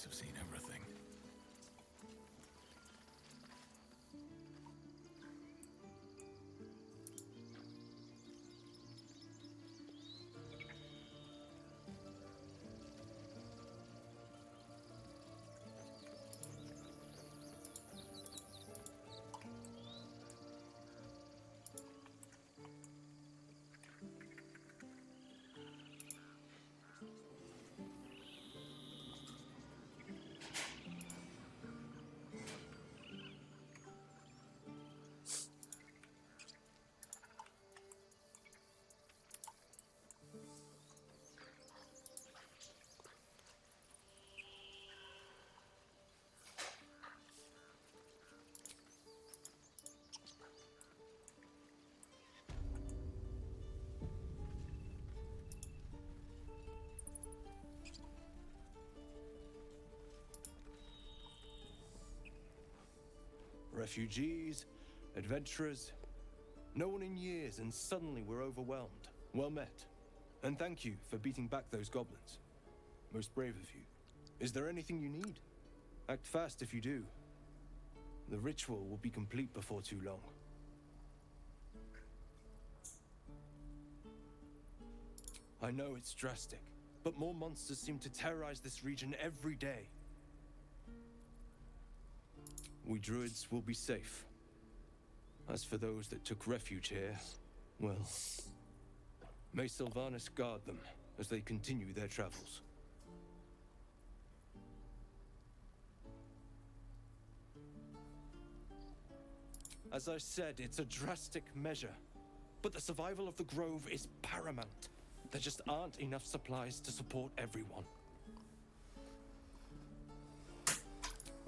eyes have seen everything. Refugees, adventurers, no one in years, and suddenly we're overwhelmed. Well met. And thank you for beating back those goblins. Most brave of you. Is there anything you need? Act fast if you do. The ritual will be complete before too long. I know it's drastic, but more monsters seem to terrorize this region every day. We druids will be safe. As for those that took refuge here, well, may Sylvanas guard them as they continue their travels. As I said, it's a drastic measure, but the survival of the grove is paramount. There just aren't enough supplies to support everyone.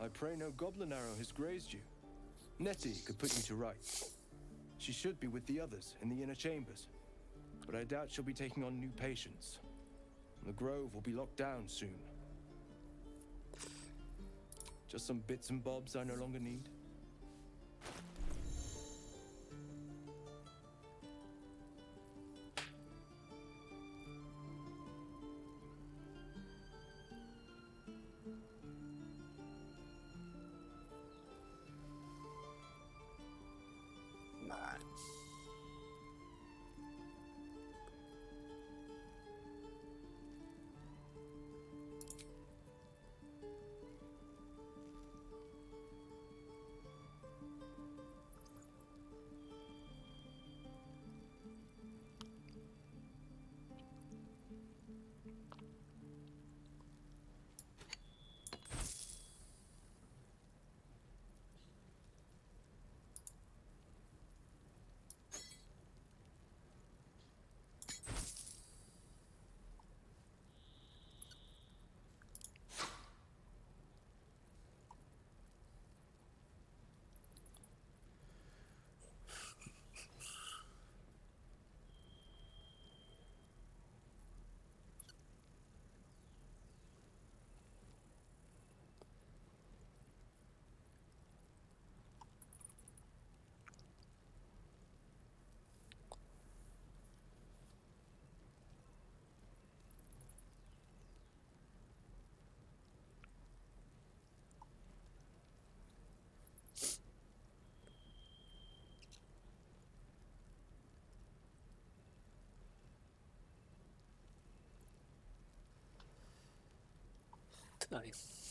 I pray no goblin arrow has grazed you. Nettie could put you to rights. She should be with the others in the inner chambers, but I doubt she'll be taking on new patients. The grove will be locked down soon. Just some bits and bobs I no longer need. Man. Nice.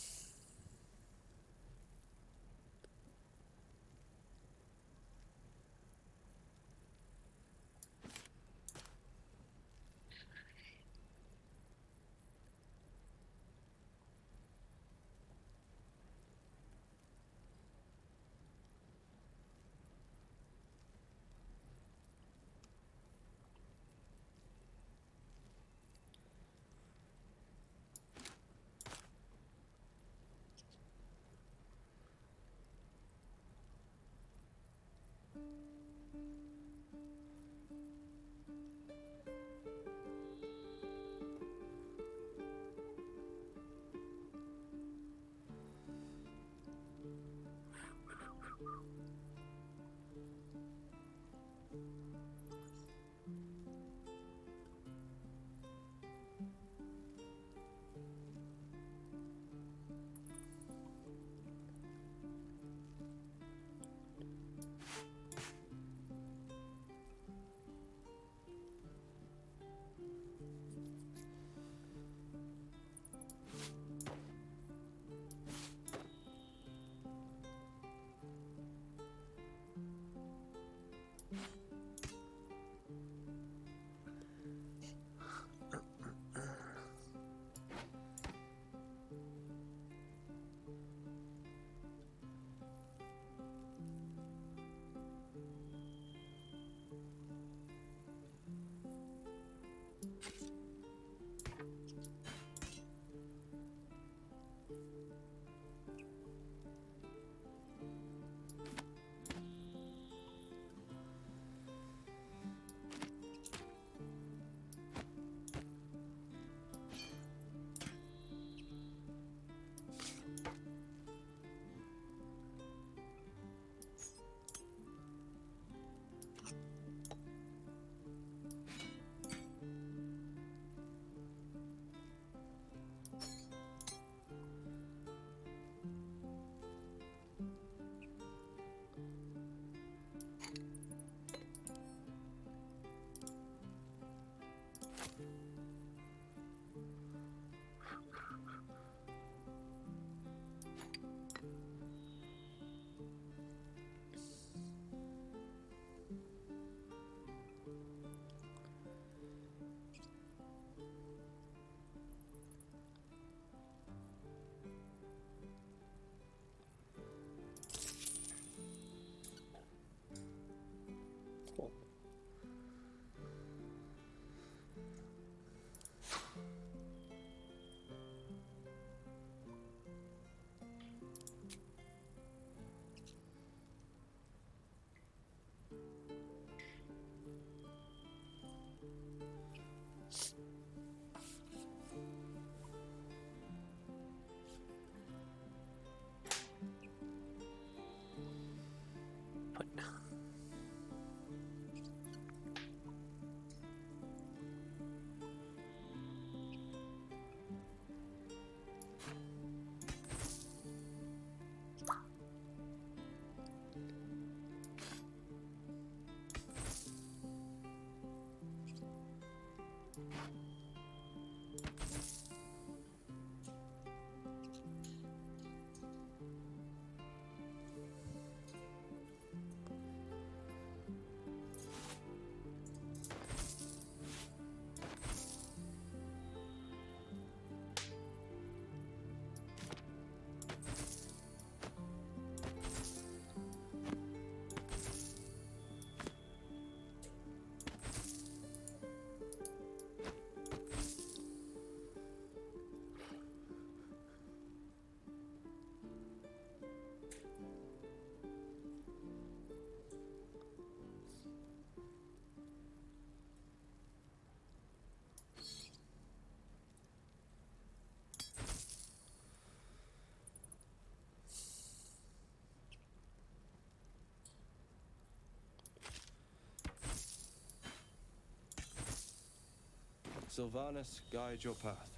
Sylvanas, guide your path.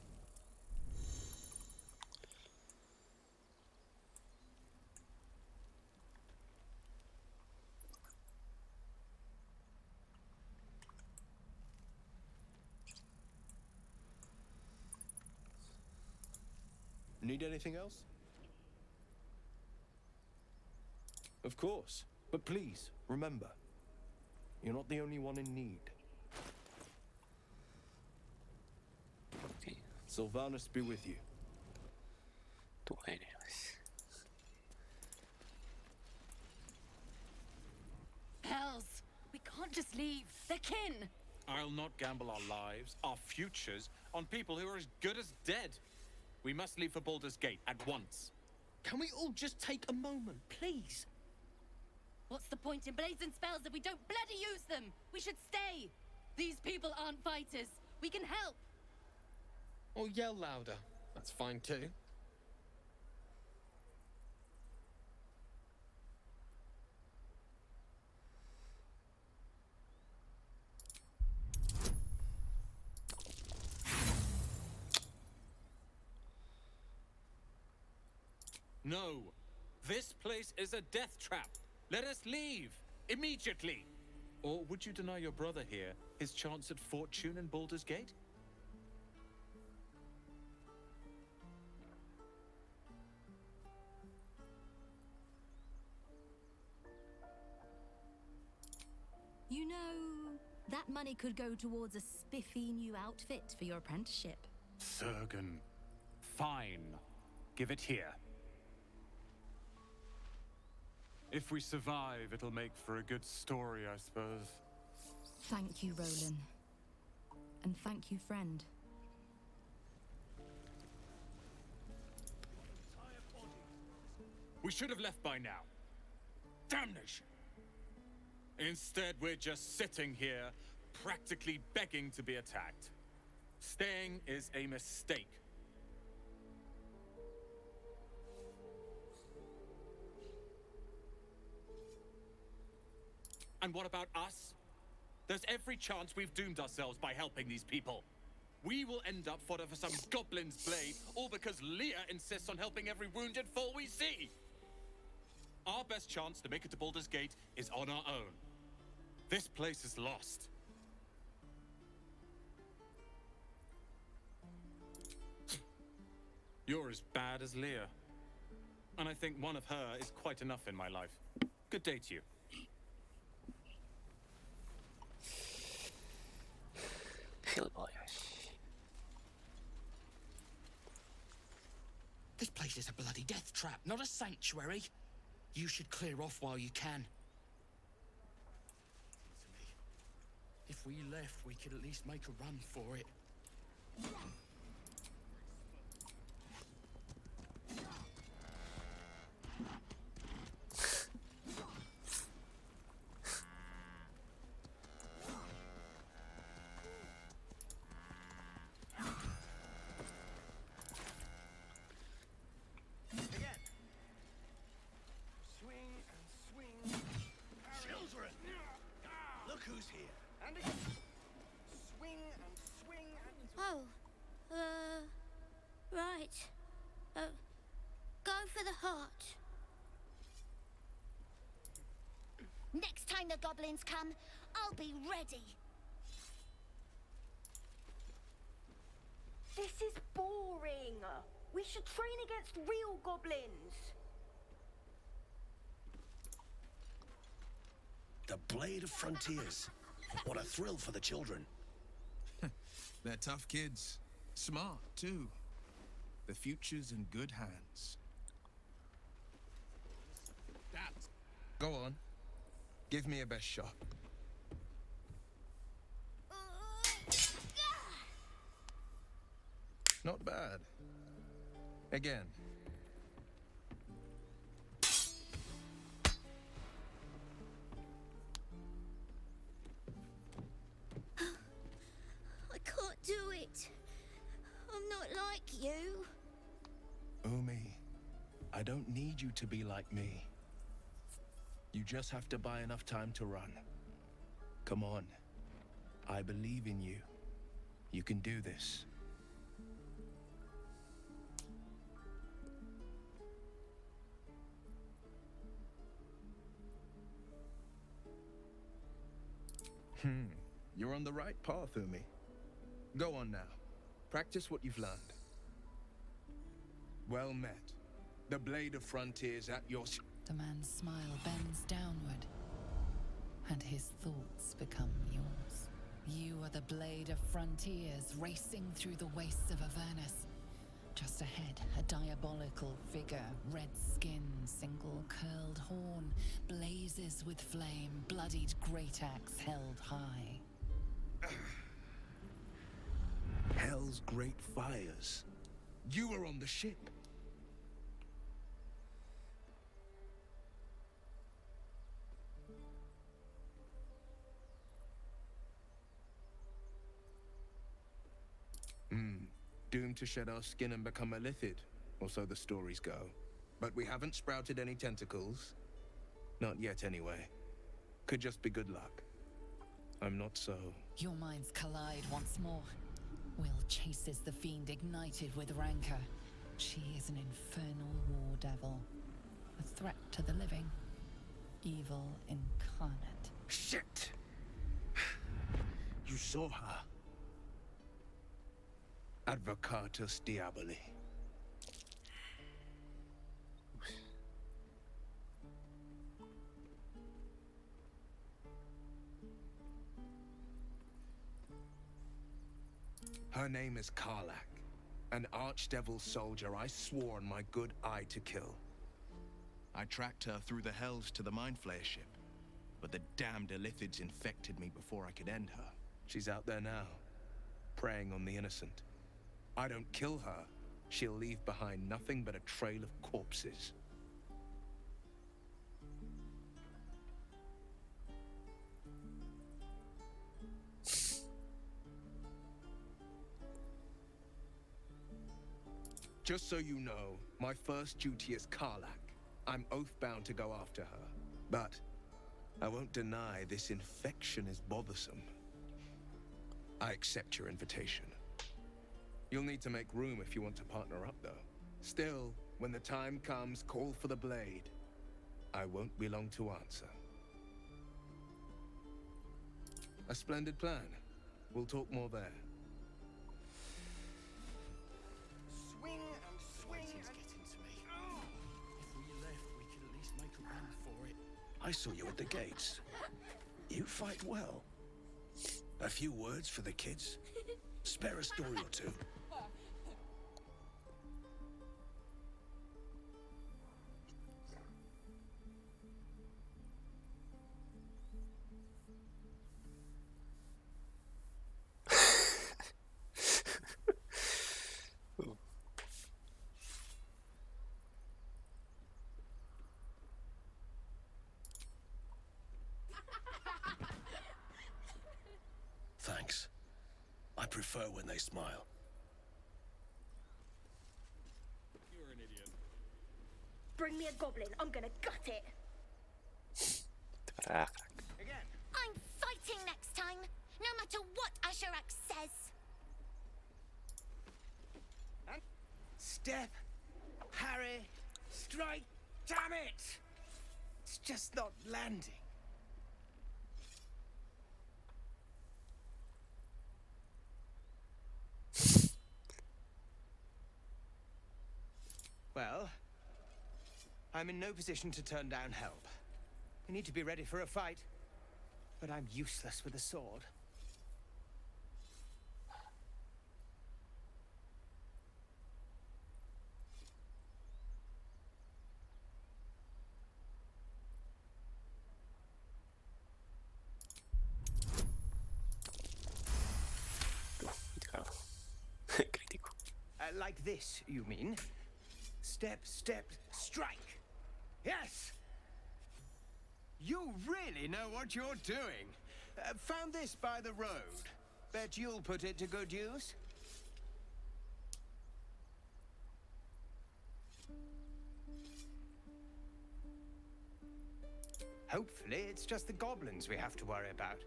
Need anything else? Of course, but please, remember, you're not the only one in need. Okay, Sylvanas be with you. tú eres. Hells! We can't just leave. They're kin! I'll not gamble our lives, our futures, on people who are as good as dead. We must leave for Baldur's Gate at once. Can we all just take a moment, please? What's the point in blazing spells if we don't bloody use them? We should stay! These people aren't fighters. We can help! Or yell louder. That's fine too. No. This place is a death trap. Let us leave. Immediately. Or would you deny your brother here his chance at fortune in Baldur's Gate? You know, that money could go towards a spiffy new outfit for your apprenticeship. Surgeon. Fine. Give it here. If we survive, it'll make for a good story, I suppose. Thank you, Roland. And thank you, friend. We should have left by now. Damnation! Instead, we're just sitting here, practically begging to be attacked. Staying is a mistake. And what about us? There's every chance we've doomed ourselves by helping these people. We will end up fodder for some goblin's blade, all because Leah insists on helping every wounded foe we see. Our best chance to make it to Baldur's Gate is on our own. This place is lost. You're as bad as Leah. And I think one of her is quite enough in my life. Good day to you. Hellboy. This place is a bloody death trap, not a sanctuary. You should clear off while you can. If we left, we could at least make a run for it. Oh, right. Go for the heart. Next time the goblins come, I'll be ready. This is boring. We should train against real goblins. The Blade of Frontiers. What a thrill for the children. They're tough kids. Smart, too. The future's in good hands. Go on. Give me a best shot. Not bad. Again. I can't do it. I'm not like you. Umi, I don't need you to be like me. You just have to buy enough time to run. Come on. I believe in you. You can do this. You're on the right path, Umi. Go on now. Practice what you've learned. Well met. The blade of frontiers at your... The man's smile bends downward, and his thoughts become yours. You are the blade of frontiers racing through the wastes of Avernus. Just ahead, a diabolical figure, red skin, single curled horn, blazes with flame, bloodied great axe held high. Hell's great fires. You were on the ship. Doomed to shed our skin and become a lithid, or so the stories go. But we haven't sprouted any tentacles. Not yet, anyway. Could just be good luck. I'm not so... Your minds collide once more. Will chases the fiend ignited with rancor. She is an infernal war devil. A threat to the living. Evil incarnate. Shit! You saw her. Advocatus Diaboli. Her name is Karlak, an archdevil soldier I swore on my good eye to kill. I tracked her through the hells to the Mind Flayer ship, but the damned Illithids infected me before I could end her. She's out there now, preying on the innocent. I don't kill her, she'll leave behind nothing but a trail of corpses. Just so you know, my first duty is Karlak. I'm oath-bound to go after her. But I won't deny this infection is bothersome. I accept your invitation. You'll need to make room if you want to partner up, though. Still, when the time comes, call for the blade. I won't be long to answer. A splendid plan. We'll talk more there. Swing and swing and... getting to me. If we left, we could at least make a run for it. I saw you at the gates. You fight well. A few words for the kids? Spare a story or two. Thanks. I prefer when they smile. You're an idiot. Bring me a goblin. I'm gonna gut it. Again. I'm fighting next time, no matter what Asherak says. Step, parry, strike. Damn it! It's just not landing. Well, I'm in no position to turn down help. We need to be ready for a fight, but I'm useless with a sword. Crítico. Like this, you mean? Step, step, strike. Yes! You really know what you're doing. Found this by the road. Bet you'll put it to good use. Hopefully, it's just the goblins we have to worry about.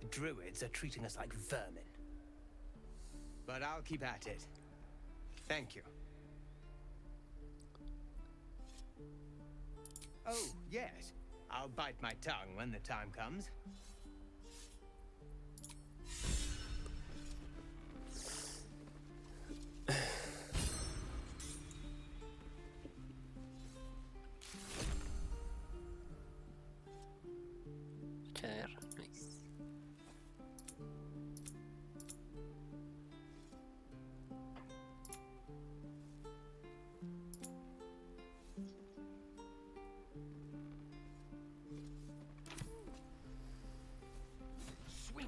The druids are treating us like vermin. but I'll keep at it. Thank you. Oh, yes. I'll bite my tongue when the time comes. Nice. Swing.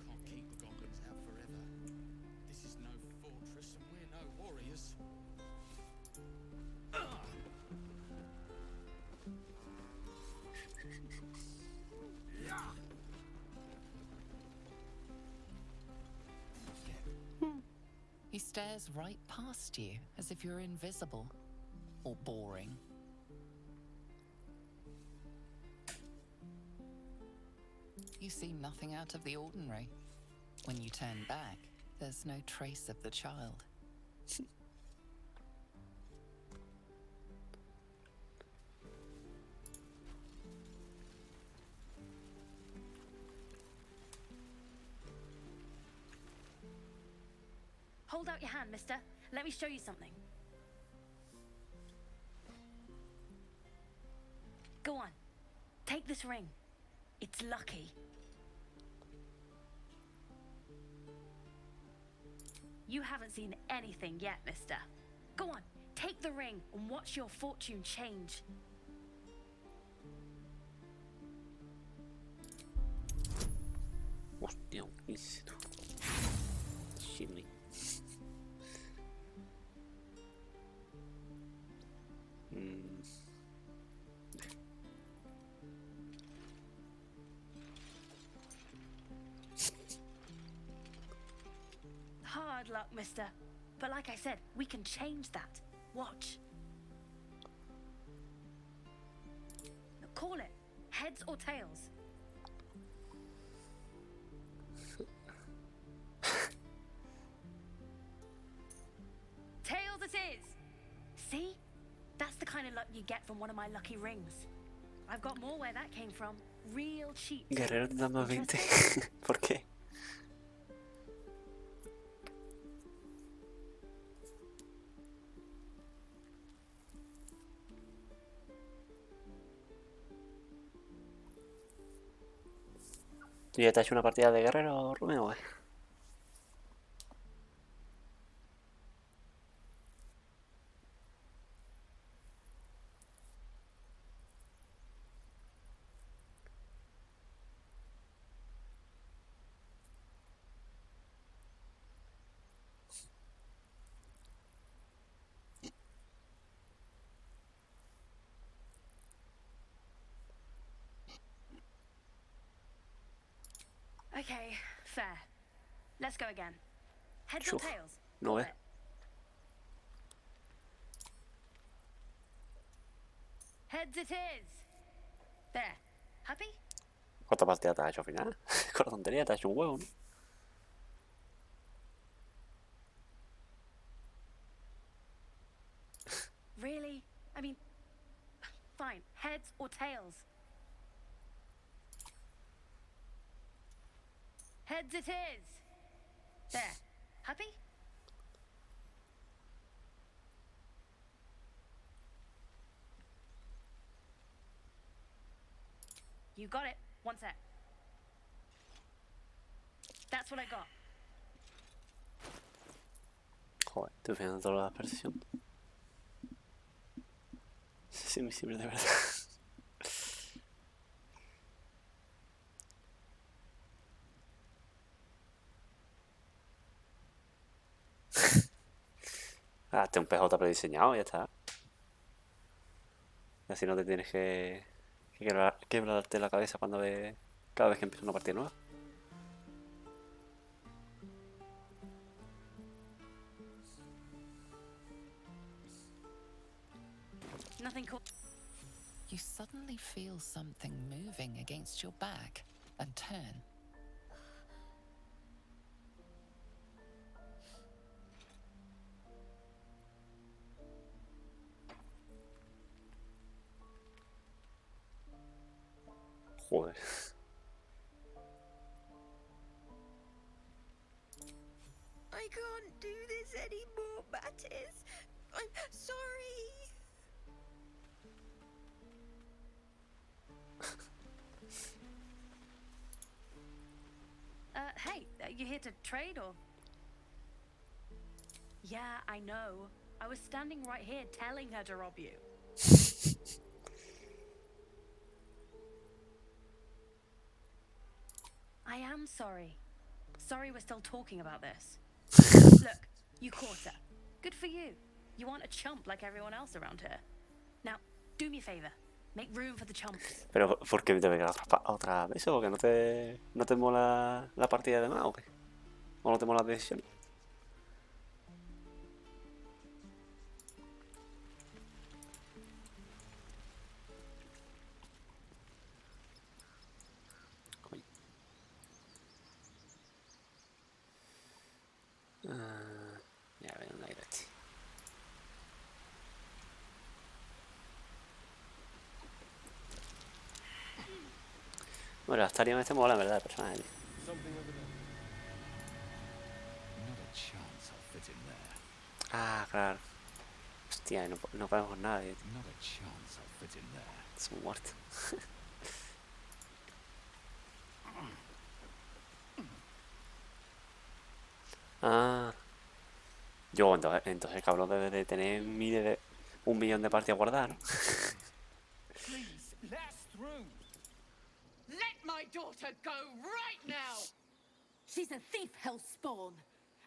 Can't keep the goblins out forever. This is no fortress and we're no warriors. He stares right past you, as if you're invisible. Or boring. You see nothing out of the ordinary. When you turn back, there's no trace of the child. Hold out your hand, mister. Let me show you something. Go on. Take this ring. It's lucky. You haven't seen anything yet, mister. Go on. Take the ring and watch your fortune change. Hostia, buenísimo. Chimney. Hard luck, mister. But like I said, we can change that. Watch. Call it. Heads or tails? Tails it is! See? That's the kind of luck you get from one of my lucky rings. I've got more where that came from. Real cheap. Guerrero de dama 20. ¿Por qué? ¿Tú ya te has hecho una partida de guerrero, Romeo? Okay, fair. Let's go again. Heads or Uf, tails? no, Call it. Heads it is. There. Happy? ¿Cuánta partida te has hecho al final? Con la tontería te has hecho un huevo, ¿no? Really? I mean, fine. Heads or tails? Heads it is. There. Happy? You got it. One sec. That's what I got. Joder, estoy fijando toda la percepción. Es invisible de verdad. Hazte un PJ prediseñado y ya está. Así no te tienes que quebrarte la cabeza cada vez que empieza una partida nueva. Nothing cool. You suddenly feel something moving against your back and turn. Joder. I can't do this anymore, Mattis. I'm sorry. Hey, you here to trade or? Yeah, I know. I was standing right here telling her to rob you. I am sorry. Sorry we're still talking about this. Look, you caught her. Good for you. You aren't a chump like everyone else around here. Now, do me a favor. Make room for the chumps. Pero ¿por qué te pegas otra vez? ¿O que no te mola la partida de más o qué? ¿O no te mola la decisión? Ya veo un aire aquí. Bueno, las Tarion este mola, en verdad, el personaje. Ah, claro. Hostia, no podemos nadie. Es un muerto. Ah. Yo, entonces cabrón debe de tener un millón de partidas guardadas, ¿no? Please, let us through. Let my daughter go right now! She's a thief, hellspawn.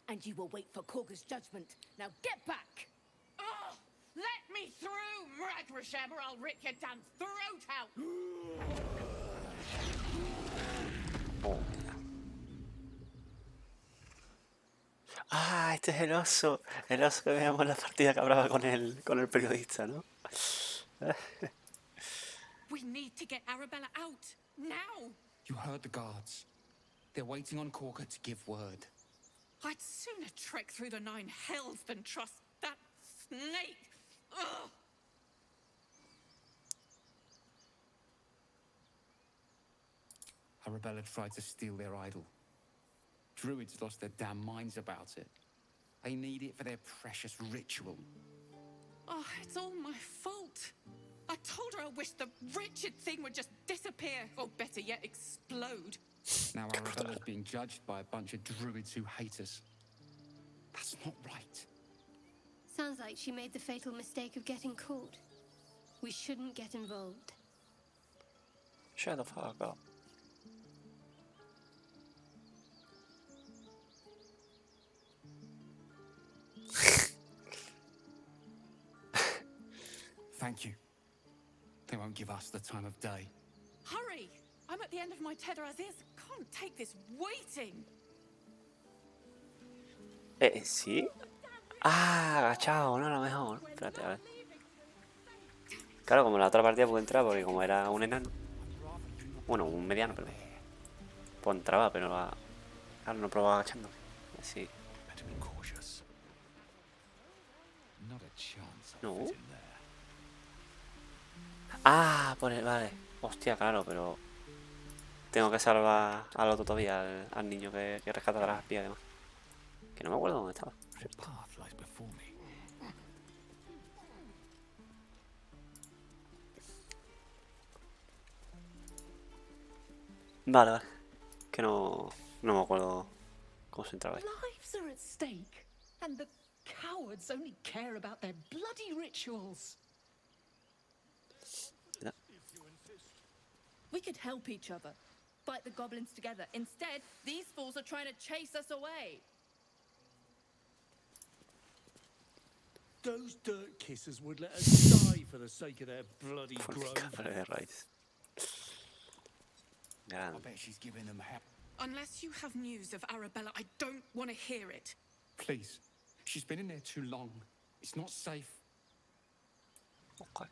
And you will wait for Korga's judgment. Now get back! Oh, let me through, Ragrasham, or I'll rip your damn throat out! Oh. Ah, este es el oso que veíamos en la partida que hablaba con el periodista, ¿no? We need to get Arabella out, now! You heard the guards. They're waiting on Korga to give word. I'd sooner trek through the 9 hells than trust that snake! Ugh! Arabella tried to steal their idol. Druids lost their damn minds about it. They need it for their precious ritual. Oh, it's all my fault. I told her I wished the wretched thing would just disappear, or better yet, explode. Now Arabella's being judged by a bunch of druids who hate us. That's not right. Sounds like she made the fatal mistake of getting caught. We shouldn't get involved. Shut the fuck up. Thank you. They won't give us the time of day. Hurry! I'm at the end of my tether as is. Can't take this waiting. ¿Sí? Ah, agachado, no, a lo mejor. Espérate, a ver. Claro, como en la otra partida pude entrar porque como era un enano. Bueno, un mediano, perdón. Pues entraba, pero ahora no probaba agachando. Así. No. Ah, vale. Hostia, claro, pero tengo que salvar al otro todavía, al niño que rescata de las espías, además. Que no me acuerdo dónde estaba. Vale. Que no me acuerdo cómo se entraba ahí. Lives are at stake, and the cowards only care about their bloody rituals. We could help each other. Fight the goblins together. Instead, these fools are trying to chase us away. Those dirt kissers would let us die for the sake of their bloody grove. Cabrera de raíz. I bet she's giving them hell. Unless you have news of Arabella, I don't want to hear it. Please. She's been in there too long. It's not safe. Okay.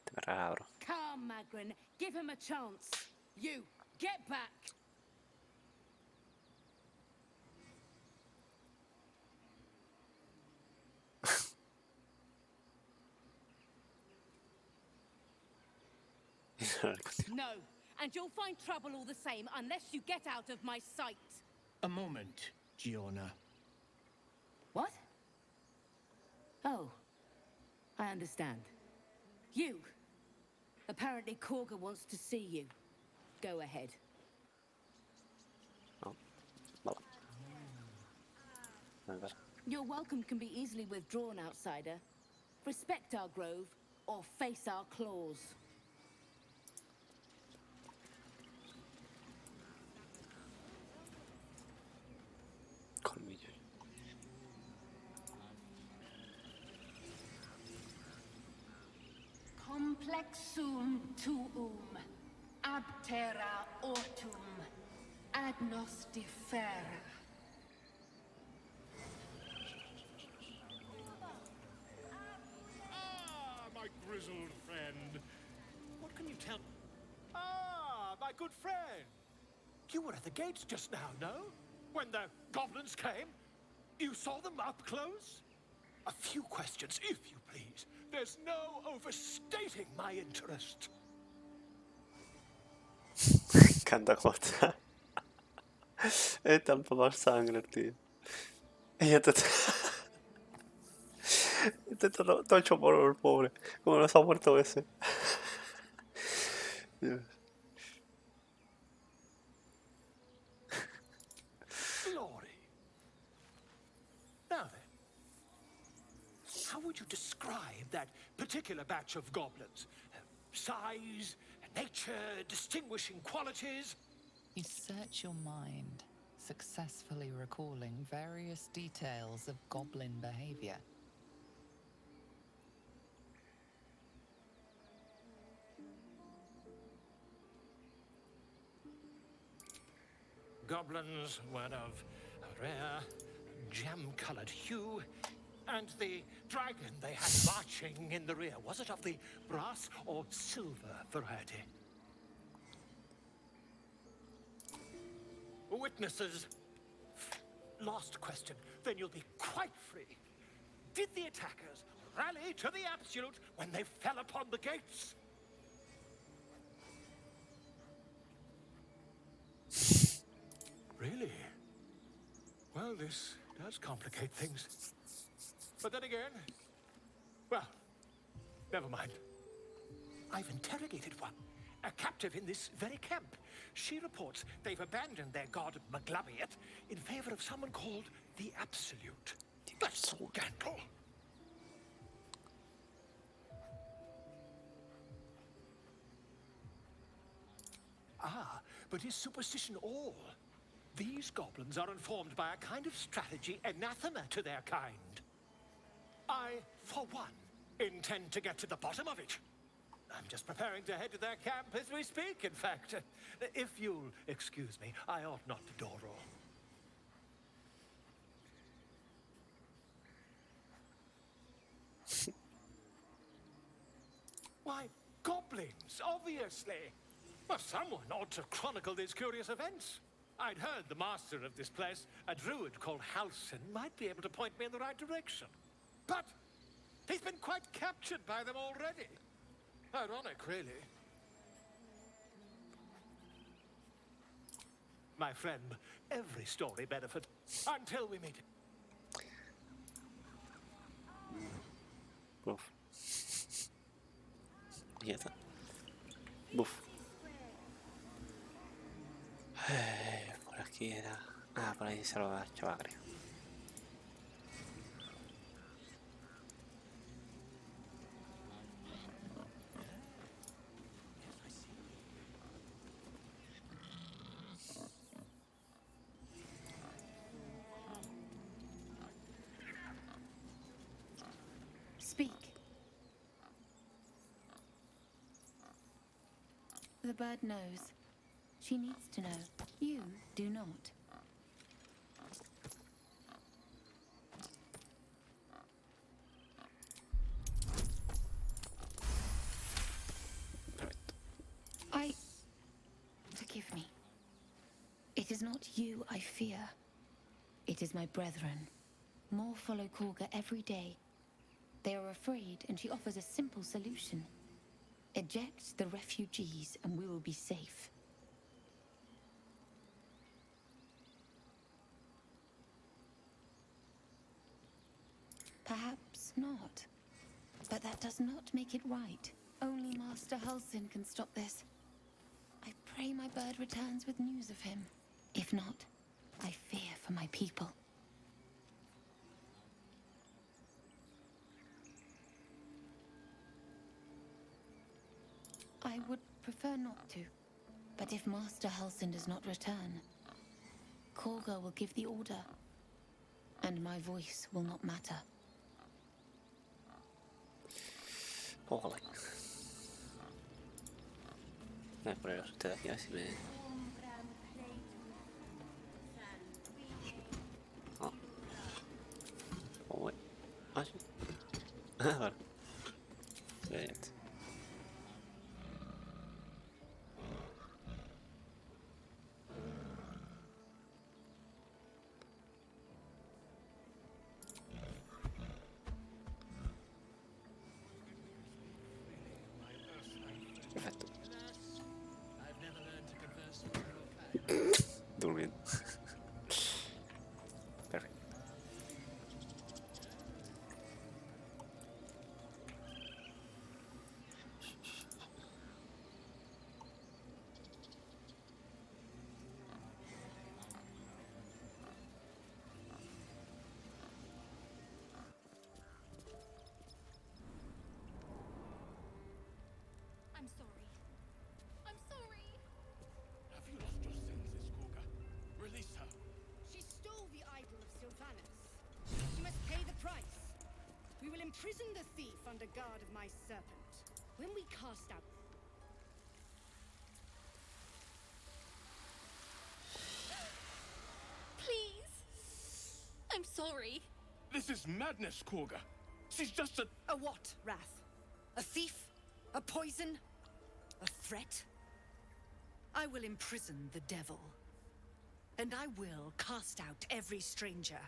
Te me abro. Come, Magrin, give him a chance. You, get back. No, and you'll find trouble all the same unless you get out of my sight. A moment, Giona. What? Oh, I understand. You. Apparently Korga wants to see you. Go ahead. Oh, vale. Vale. Your welcome can be easily withdrawn, outsider. Respect our grove, or face our claws. Colmillo. Complexum tuum, abterra ortum, agnos differa. Ah, my grizzled friend. What can you tell? Ah, my good friend. You were at the gates just now, no? When the goblins came? You saw them up close? A few questions, if you please. There's no overstating my interest. Encanta cómo está. Está un poco sangre, tío. Y este está todo hecho por el pobre. Como nos ha muerto ese. Dios. Glory. Now then, how would you describe that particular batch of goblins? Size, nature, distinguishing qualities? You search your mind, successfully recalling various details of goblin behavior. Goblins were of a rare, jam-colored hue, and the dragon they had marching in the rear, was it of the brass or silver variety? Witnesses. Last question, then you'll be quite free. Did the attackers rally to the absolute when they fell upon the gates? Really? Well, this does complicate things. But then again, well, never mind. I've interrogated one, a captive in this very camp. She reports they've abandoned their god Maglabiet in favor of someone called the Absolute. That's scandal. Ah, but is superstition all? These goblins are informed by a kind of strategy anathema to their kind. I, for one, intend to get to the bottom of it. I'm just preparing to head to their camp as we speak, in fact. If you'll excuse me, I ought not to dawdle. Why, goblins, obviously. Well, someone ought to chronicle these curious events. I'd heard the master of this place, a druid called Halsin, might be able to point me in the right direction. But he's been quite captured by them already. Ironic, really. My friend, every story benefits until we meet. Buf. Y ya está. Buf. Por aquí era... Ah, por ahí se lo ha hecho, creo. the bird knows. She needs to know. You do not. Forgive me. It is not you I fear. It is my brethren. More follow Korga every day. They are afraid, and she offers a simple solution. Eject the refugees, and we will be safe. Perhaps not. But that does not make it right. Only Master Halsin can stop this. I pray my bird returns with news of him. If not, I fear for my people. I would prefer not to. But if Master Halsin does not return, Korga will give the order. And my voice will not matter. Ojalá. Voy a poner usted aquí a ver si me... Oh. Oh, bueno. Ah, sí. Ah, vale. Excelente. Perfecto. Durmiendo. Perfecto. I'm sorry. I'm sorry. Have you lost your senses, Korga? Release her. She stole the idol of Sylvanas. She must pay the price. We will imprison the thief under guard of my serpent. When we cast out... Please. I'm sorry. This is madness, Korga. She's just a... A what, Wrath? A thief? A poison? A threat? I will imprison the devil. And I will cast out every stranger.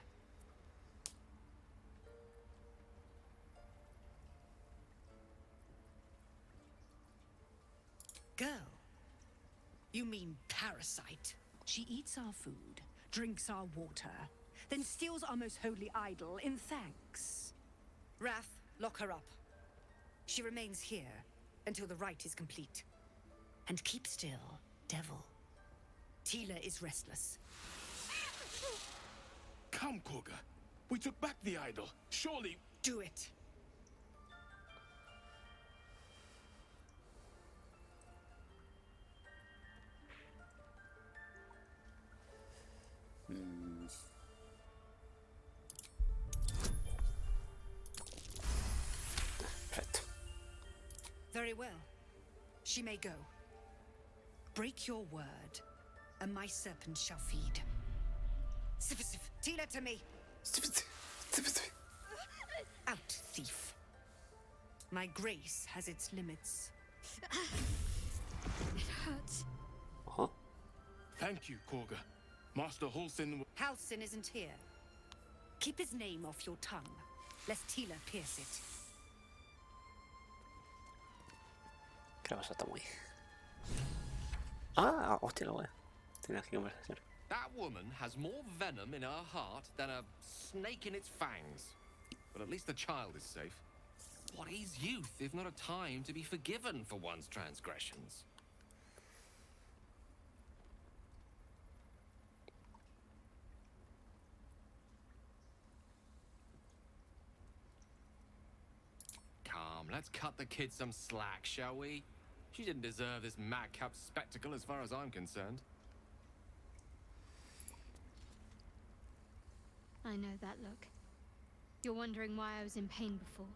Girl? You mean parasite? She eats our food, drinks our water, then steals our most holy idol in thanks. Wrath, lock her up. She remains here until the rite is complete. And keep still, devil. Tila is restless. Come, Korga. We took back the idol. Surely... Do it. Perfecto. Very well. She may go. Break your word, and my serpent shall feed. Sif, Tila to me. Out, thief. My grace has its limits. It hurts. Uh-huh. Thank you, Korga. Master Halsin... Halsin isn't here. Keep his name off your tongue, lest Tila pierce it. Creo que eso está muy... Ah, hostia, la wea. Tenía aquí conversación. That woman has more venom in her heart than a snake in its fangs. But at least the child is safe. What is youth if not a time to be forgiven for one's transgressions? Come, let's cut the kid some slack, shall we? She didn't deserve this madcap spectacle as far as I'm concerned. I know that look. You're wondering why I was in pain before.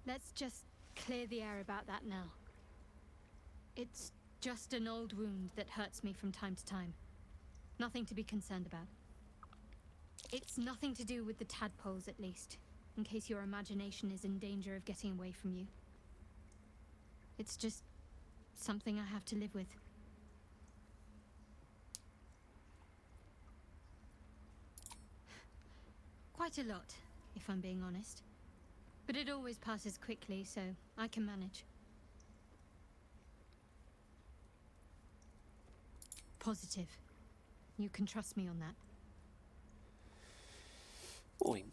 Let's just clear the air about that now. It's just an old wound that hurts me from time to time. Nothing to be concerned about. It's nothing to do with the tadpoles, at least, in case your imagination is in danger of getting away from you. It's just something I have to live with. Quite a lot, if I'm being honest. But it always passes quickly, so I can manage. Positive. You can trust me on that. Uy.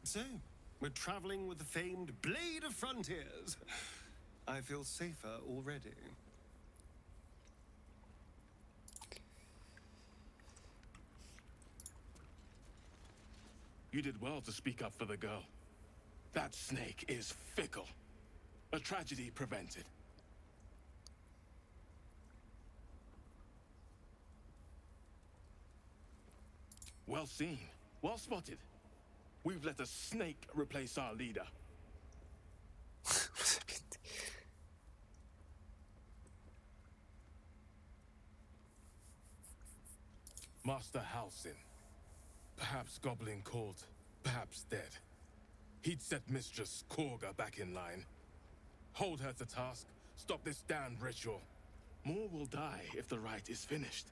So, we're traveling with the famed Blade of Frontiers. I feel safer already. You did well to speak up for the girl. That snake is fickle. A tragedy prevented. Well seen. Well spotted. We've let a snake replace our leader. Master Halsin. Perhaps goblin caught, perhaps dead. He'd set Mistress Korga back in line. Hold her to task, stop this damned ritual. More will die if the rite is finished.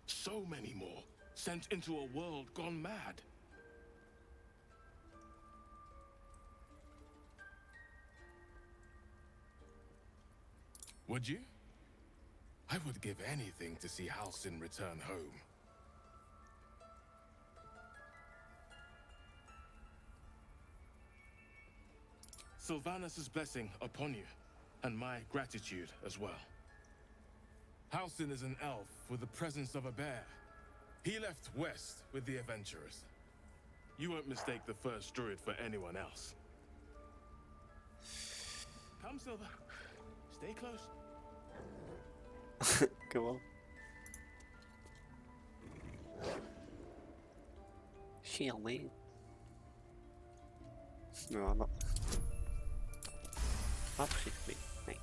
So many more, sent into a world gone mad. Would you? I would give anything to see Halsin return home. Sylvanus' blessing upon you, and my gratitude as well. Halsin is an elf with the presence of a bear. He left west with the adventurers. You won't mistake the first druid for anyone else. Come, Silver. Stay close. Qué bueno. Shield me. No, no. Absolutely nice.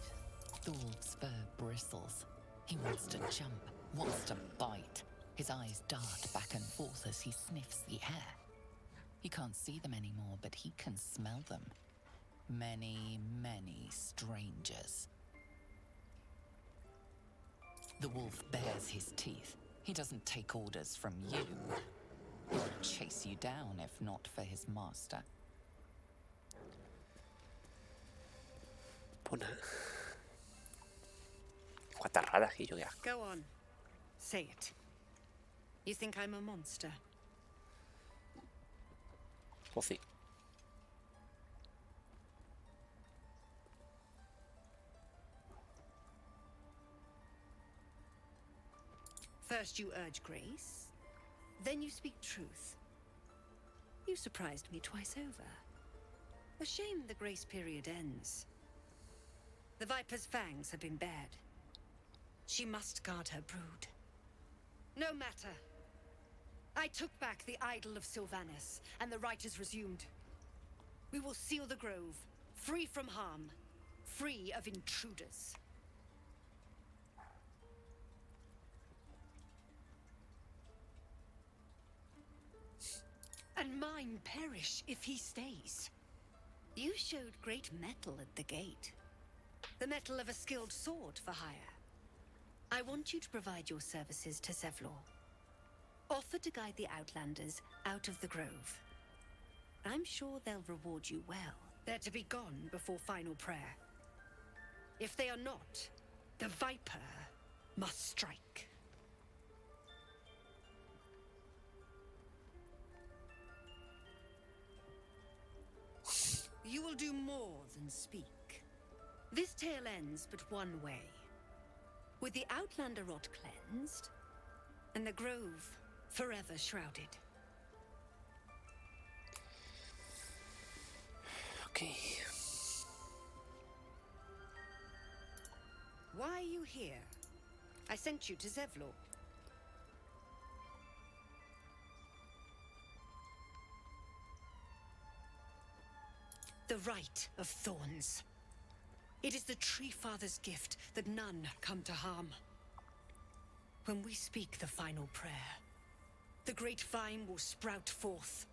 Thor's fur bristles. He wants to jump, wants to bite. His eyes dart back and forth as he sniffs the air. He can't see them anymore, but he can smell them. Many, many strangers. The wolf bares his teeth. He doesn't take orders from you. He would chase you down if not for his master. Cuántas raras que yo ya. Go on. Say it. You think I'm a monster? O sí. First you urge grace, then you speak truth. You surprised me twice over. A shame the grace period ends. The Viper's fangs have been bared. She must guard her brood. No matter. I took back the idol of Sylvanus, and the rite is resumed. We will seal the grove, free from harm, free of intruders. And mine perish if he stays. You showed great mettle at the gate. The mettle of a skilled sword for hire. I want you to provide your services to Zevlor. Offer to guide the Outlanders out of the grove. I'm sure they'll reward you well. They're to be gone before final prayer. If they are not, the Viper must strike. You will do more than speak. This tale ends but one way. With the Outlander rot cleansed, and the grove forever shrouded. Okay. Why are you here? I sent you to Zevlor. The right of thorns. It is the Tree Father's gift that none come to harm. When we speak the final prayer, the great vine will sprout forth.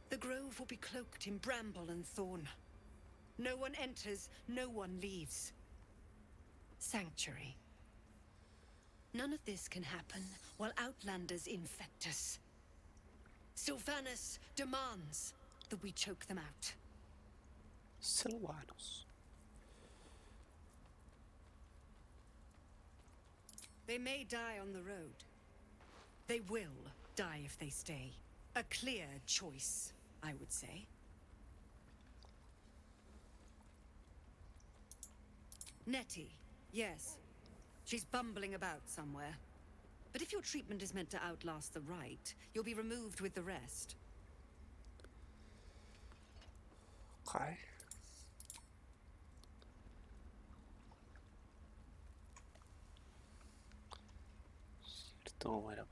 The grove will be cloaked in bramble and thorn. No one enters, no one leaves. Sanctuary. None of this can happen while Outlanders infect us. Sylvanas demands that we choke them out. Silvanos. They may die on the road. They will die if they stay. A clear choice, I would say. Nettie, yes. She's bumbling about somewhere. But if your treatment is meant to outlast the rite, you'll be removed with the rest. Okay. Cierto, bueno,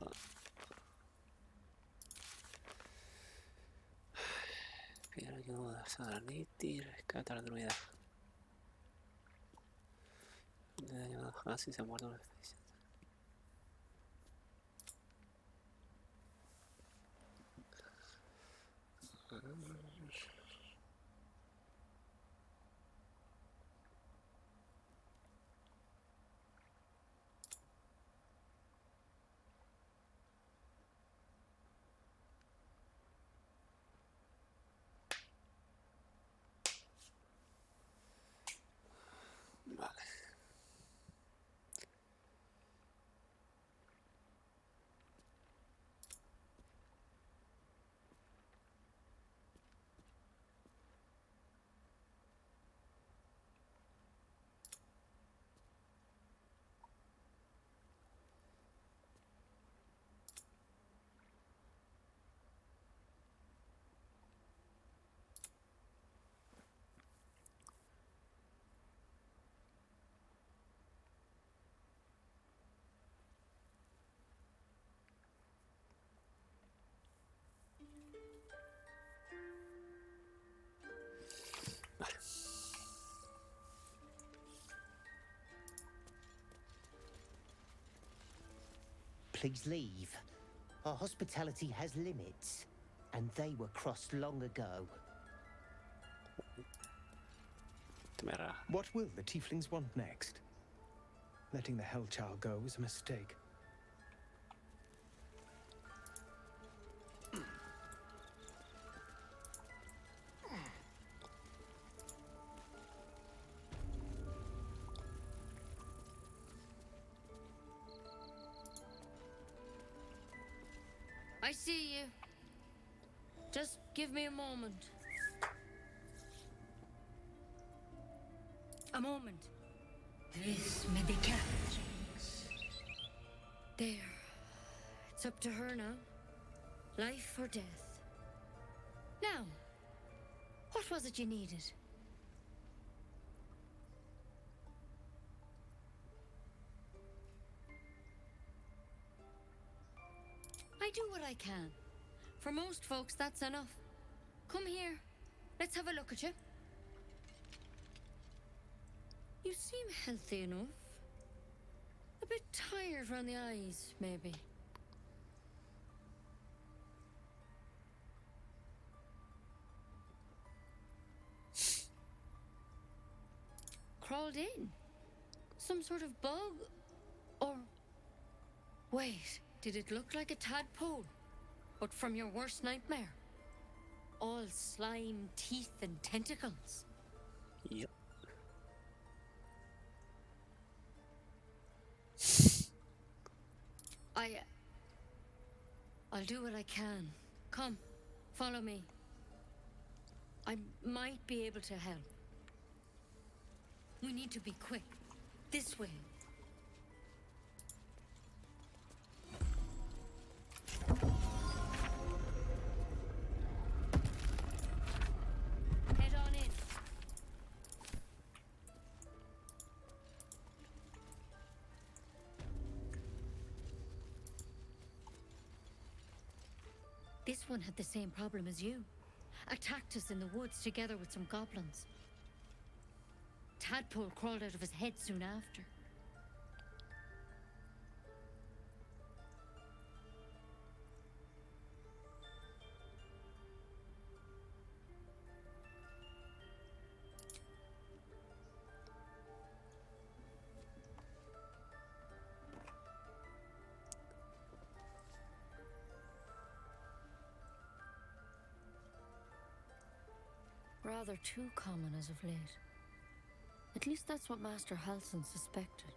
Pide ayuda a Saraniti, rescata a la druida. De ayuda a Hasi se ha muerto una especie. Vale. Please leave. Our hospitality has limits, and they were crossed long ago. What will the tieflings want next? Letting the Hellchild go was a mistake. I see you. Just give me a moment. A moment. This medication. There. It's up to her now. Life or death. Now, what was it you needed? I do what I can. For most folks, that's enough. Come here. Let's have a look at you. You seem healthy enough. A bit tired around the eyes, maybe. Crawled in? Some sort of bug? Or... Wait, did it look like a tadpole? But from your worst nightmare? All slime, teeth, and tentacles? Yep. I'll do what I can. Come, follow me. I might be able to help. We need to be quick. This way. Head on in. This one had the same problem as you. attacked us in the woods together with some goblins. Tadpole crawled out of his head soon after. Rather too common as of late. At least that's what Master Halsin suspected.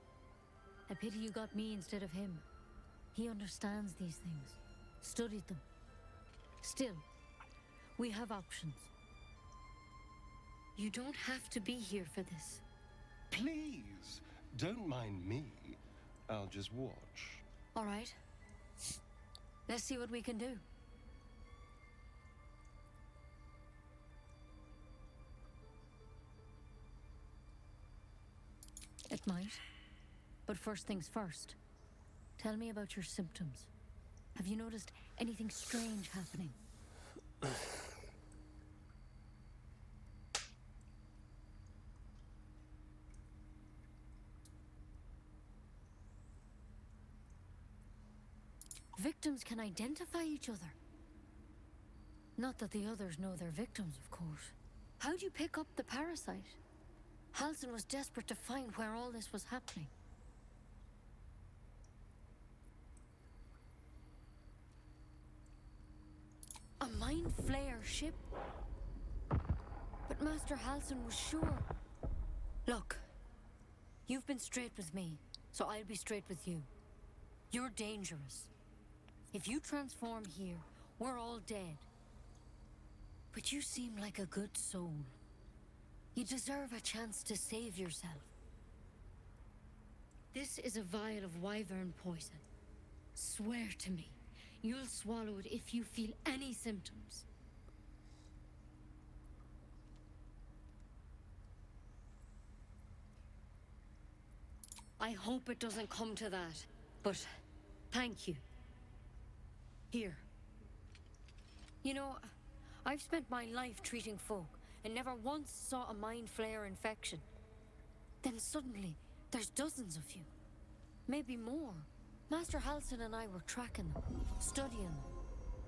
I pity you got me instead of him. He understands these things, studied them. Still, we have options. You don't have to be here for this. Please, don't mind me. I'll just watch. All right. Let's see what we can do. It might. But first things first. Tell me about your symptoms. Have you noticed anything strange happening? Victims can identify each other. Not that the others know they're victims, of course. How'd you pick up the parasite? Halsin was desperate to find where all this was happening. A mind flayer ship? But Master Halsin was sure. Look, you've been straight with me, so I'll be straight with you. You're dangerous. If you transform here, we're all dead. But you seem like a good soul. You deserve a chance to save yourself. This is a vial of wyvern poison. Swear to me, you'll swallow it if you feel any symptoms. I hope it doesn't come to that, but thank you. Here. You know, I've spent my life treating folk and never once saw a mind flayer infection. Then suddenly, there's dozens of you. Maybe more. Master Halsin and I were tracking them, studying them,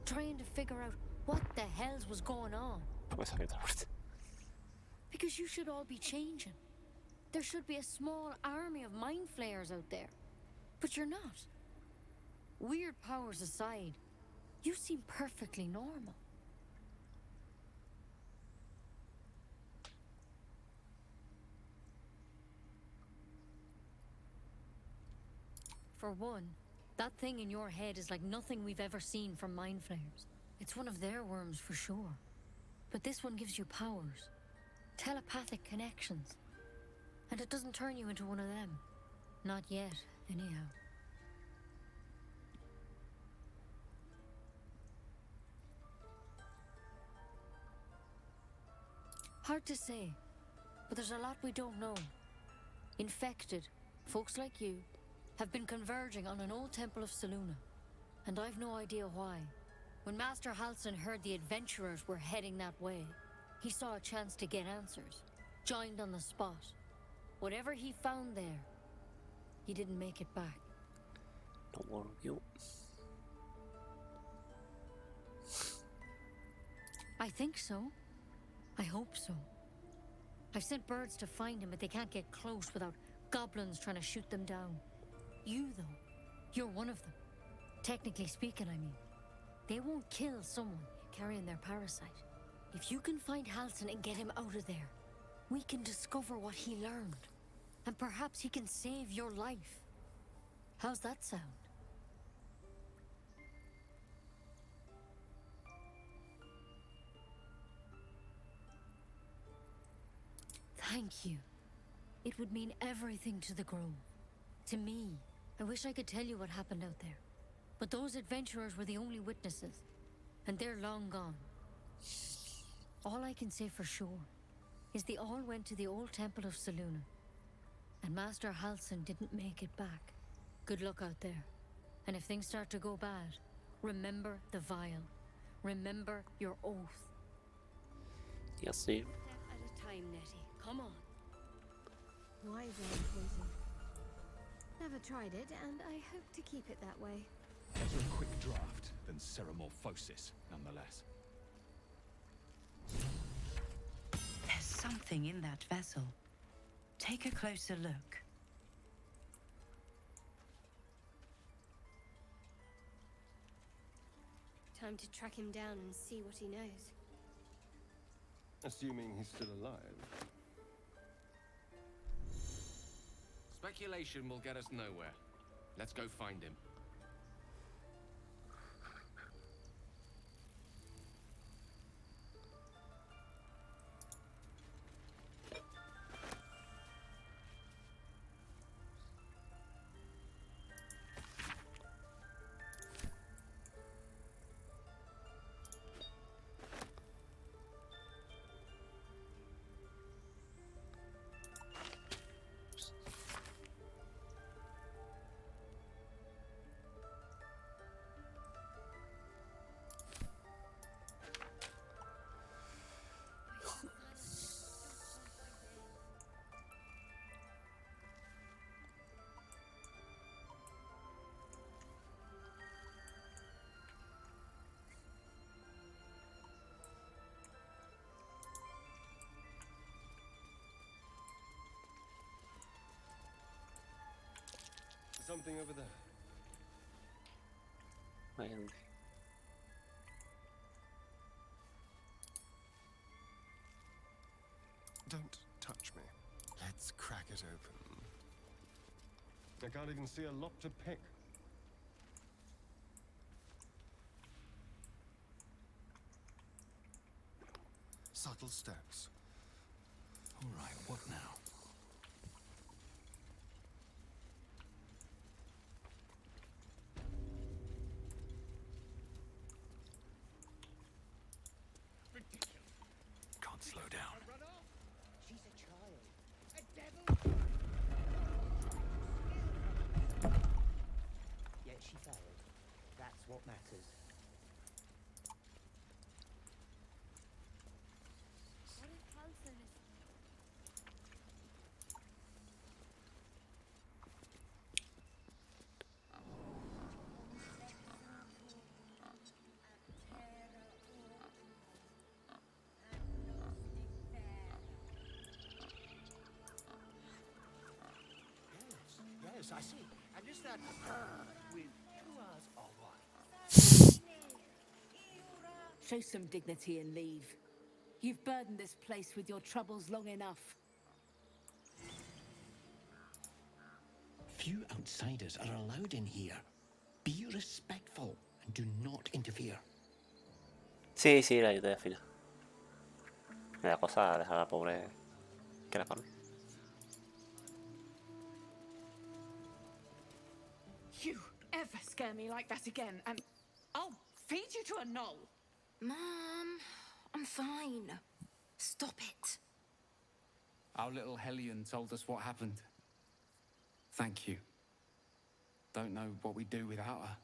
trying to figure out what the hells was going on. Because you should all be changing. There should be a small army of mind flayers out there. But you're not. Weird powers aside, you seem perfectly normal. For one, that thing in your head is like nothing we've ever seen from mind flayers. It's one of their worms for sure. But this one gives you powers. Telepathic connections. And it doesn't turn you into one of them. Not yet, anyhow. Hard to say, but there's a lot we don't know. Infected, folks like you, have been converging on an old temple of Selûne, and I've no idea why. When Master Halsin heard the adventurers were heading that way, he saw a chance to get answers, joined on the spot. Whatever he found there, he didn't make it back. Don't worry, you. I think so. I hope so. I've sent birds to find him, but they can't get close without goblins trying to shoot them down. You, though, you're one of them. Technically speaking, I mean. They won't kill someone carrying their parasite. If you can find Halsin and get him out of there, we can discover what he learned. And perhaps he can save your life. How's that sound? Thank you. It would mean everything to the Grove. To me. I wish I could tell you what happened out there. But those adventurers were the only witnesses. And they're long gone. All I can say for sure is they all went to the old temple of Selûne. And Master Halsin didn't make it back. Good luck out there. And if things start to go bad, remember the vial. Remember your oath. Y así. Step at a time, Nettie. Come on. Why then poison? Never tried it, and I hope to keep it that way. Better a quick draft than ceramorphosis, nonetheless. There's something in that vessel. Take a closer look. Time to track him down and see what he knows. Assuming he's still alive. Speculation will get us nowhere. Let's go find him. Something over there. Bueno. Don't touch me. Let's crack it open. I can't even see a lock to pick. Subtle steps. All right, what now? Can't slow down. She's a child. A devil! Yet she failed. That's what matters. What is Halson's? Yes, I see. And is that with 2 R's or what? Show some dignity and leave. You've burdened this place with your troubles long enough. Few outsiders are allowed in here. Be respectful and do not interfere. Sí, sí, la ayudé al final. Me da cosa dejar a la pobre que la farme. You ever scare me like that again, and I'll feed you to a knoll. Mom, I'm fine. Stop it. Our little Hellion told us what happened. Thank you. Don't know what we'd do without her.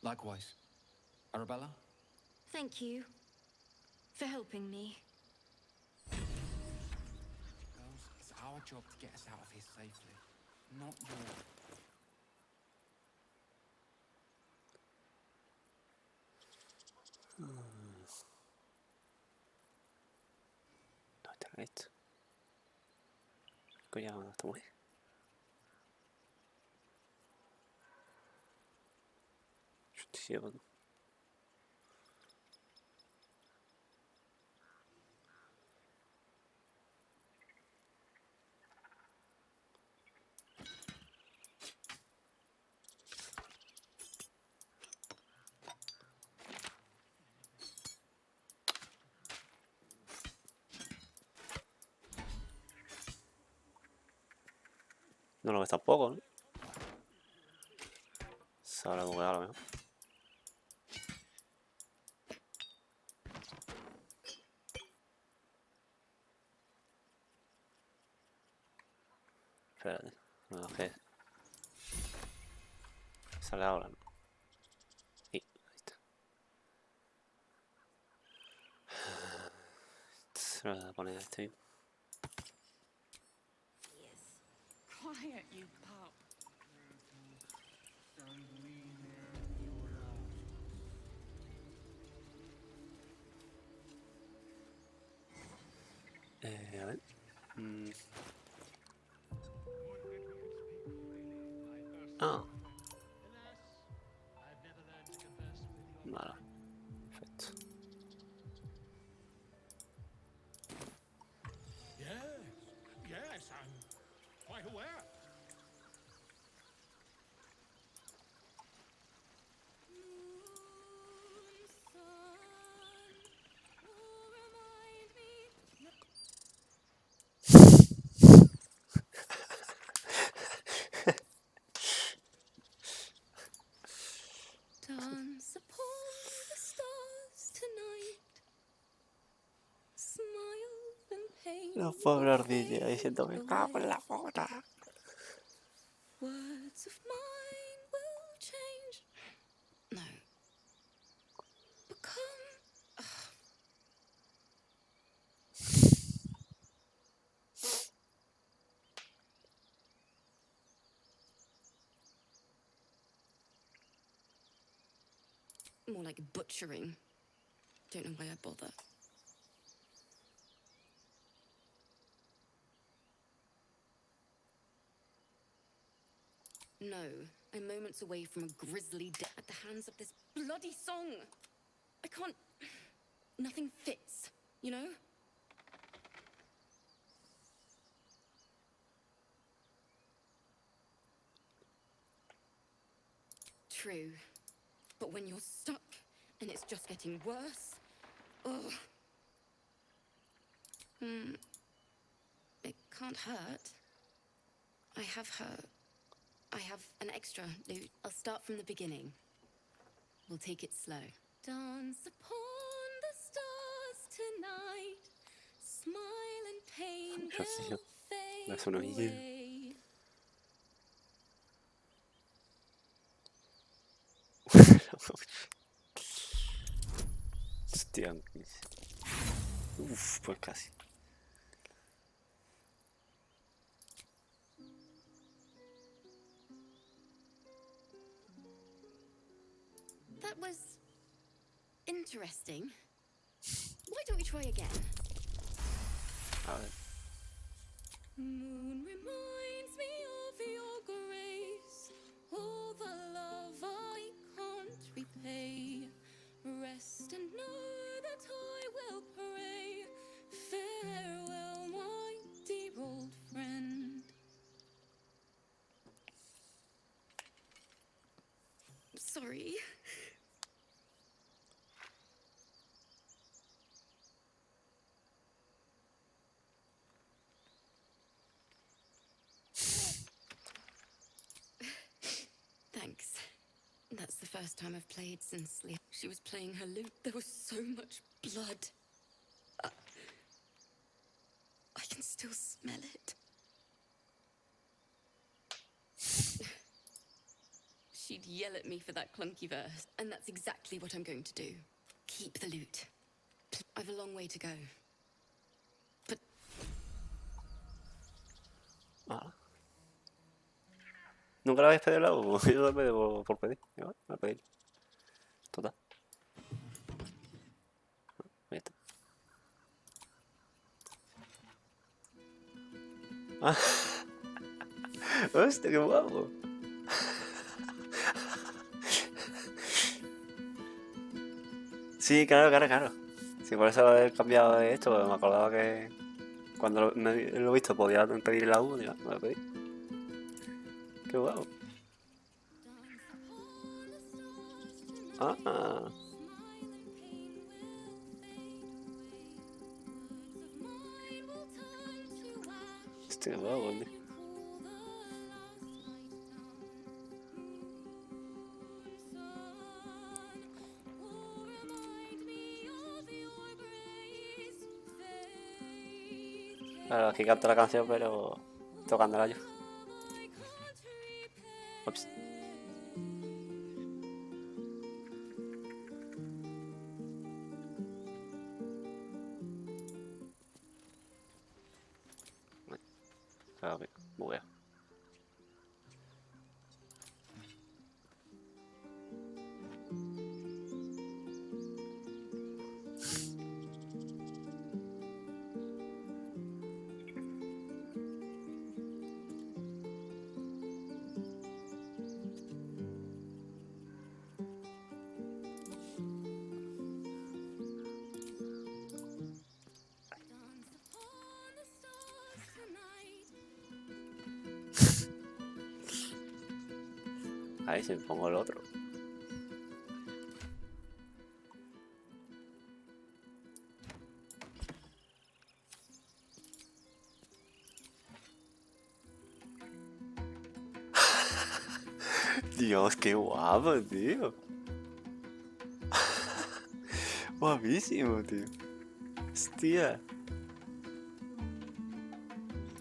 Likewise. Arabella? Thank you for helping me. Girls, it's our job to get us out of here safely, not yours. No está esto. Coño, ¿dónde estamos? Yo estoy ciego, ¿no? No lo ves tampoco, ¿no? Se habrá bugueado a lo mejor. Espérate. No, ¿qué? Sale ahora, ¿no? Sí, ahí está. Se lo voy a poner este mismo. Quiet, you pup. A ver. Ah. Vale. Perfecto. Yes, I'm quite aware. Dance upon the stars tonight. Smile and pain. La pobre ardilla diciendo me cago en la puta. Words of mine will change. No. Become. More like butchering. Don't know why I bother. No, I'm moments away from a grisly death at the hands of this bloody song. I can't. Nothing fits, you know? True. But when you're stuck and it's just getting worse. Ugh. It can't hurt. I have an extra loot. I'll start from the beginning. We'll take it slow. Dance upon the stars tonight. Smile and pain will fade away. Hostia. Uf, pues casi. That was interesting. Why don't we try again? A ver. Moon reminds me of your grace, all the love I can't repay. Rest and know that I will pray. Farewell, my dear old friend. Sorry. Thanks. That's the first time I've played since she was playing her lute. There was so much blood. I can still smell it. She'd yell at me for that clunky verse, and that's exactly what I'm going to do. Keep the lute. I've a long way to go. But... Ah. ¿Nunca lo habéis pedido algo? Yo lo he pedido por pedir. Voy a pedir. Total. Ahí está. Ah. Hostia, qué guapo. Sí, claro. Sí, por eso he cambiado de esto, porque me acordaba que cuando lo he visto podía pedir la U, ya, me voy a pedir. Qué guapo. Ah. Hostia, qué guapo, tío. Claro, aquí canto la canción, pero tocándola yo. Ups. A ver, bugueo. Ahí se pongo el otro. Dios, qué guapo, tío. Guapísimo, tío. Hostia.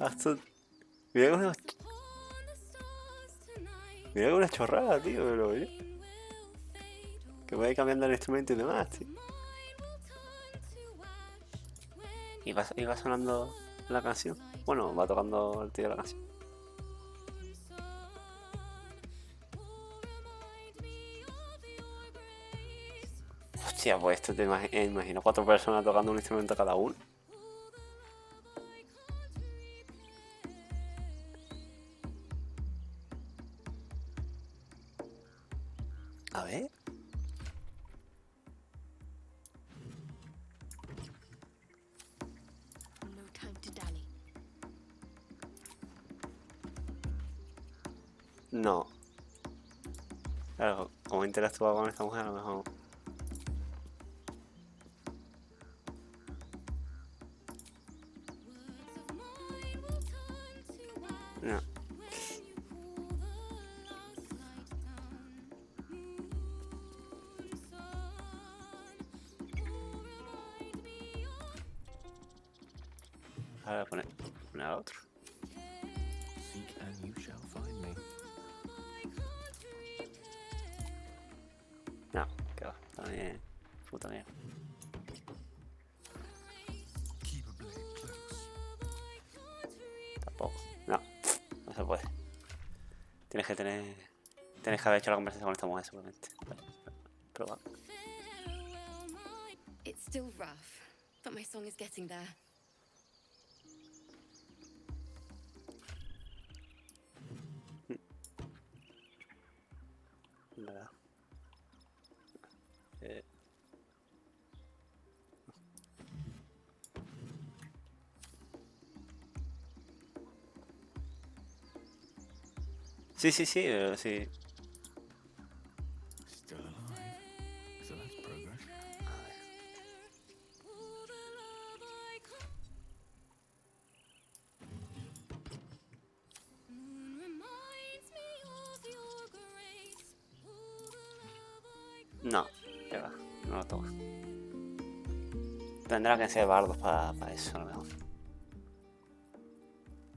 Hasta... Mira con una... Mira con una chorrada, tío, pero oye. Que voy cambiando el instrumento y demás, tío. Y va sonando la canción. Bueno, va tocando el tío de la canción. Hostia, pues esto te imagino 4 personas tocando un instrumento cada uno. A ver. No time to dally. No. Claro, como interactúa con esta mujer, a lo mejor. No. Ahora poner a otro. Seek and you shall find me. No, que va, también. Puta mierda. Tampoco. No, no se puede. Tienes que haber hecho la conversación con esta mujer seguramente. Proba. It's still rough, but my song is getting there. Nada. Sí, sí, sí, sí. Still alive. So that's progress. No, que va, no lo toma. Tendrá que ser bardos para eso, a lo mejor.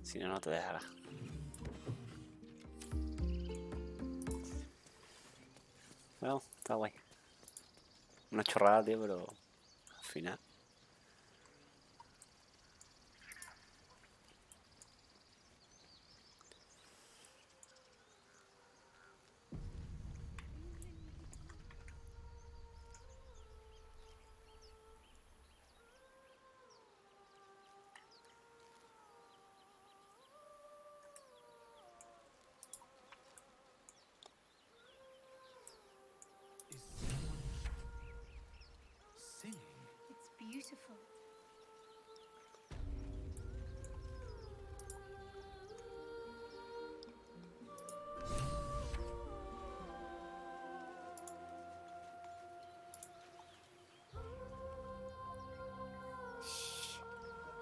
Si no, no te dejará. Bueno, está guay. Una chorrada, tío, pero al final. It's beautiful.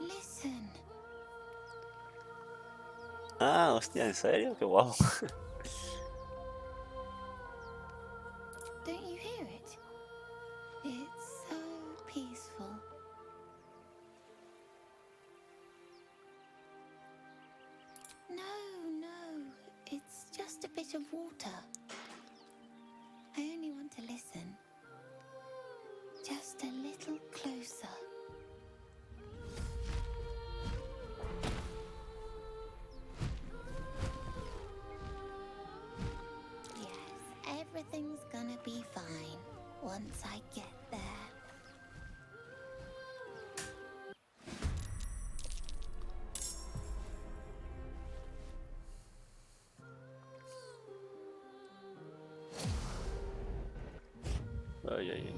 Listen. Ah, hostia, ¿en serio? Qué guapo. Don't you hear it? It's so peaceful. No, no, it's just Just a bit of water. I only want to listen. Just a little closer. Yes, everything's gonna be fine once I get there. Ay, ay, ay.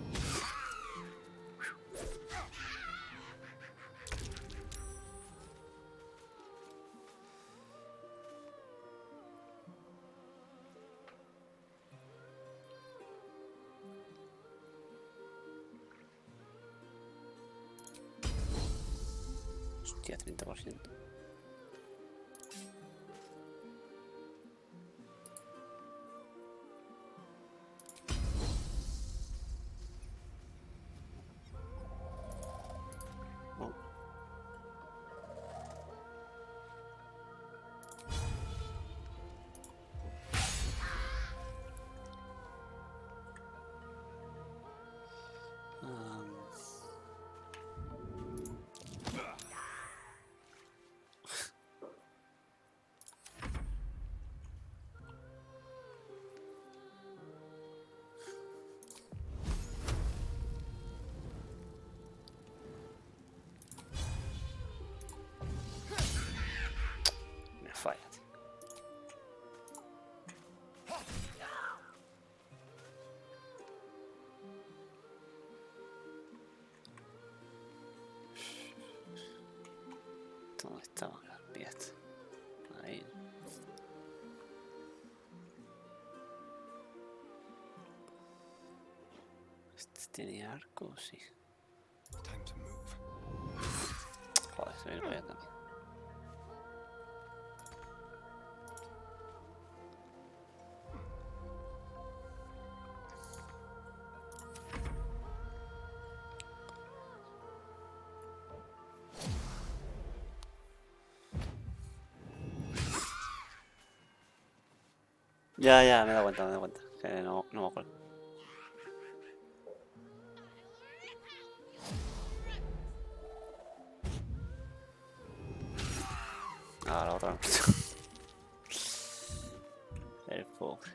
Hostia, 30%. Oh. Me falla, tío. ¿Dónde estaban las piezas? Ahí. ¿Este tiene arco? Sí. Joder, se viene para allá también. Ya, me he dado cuenta, que no me acuerdo. Ah, la otra no. El pobre.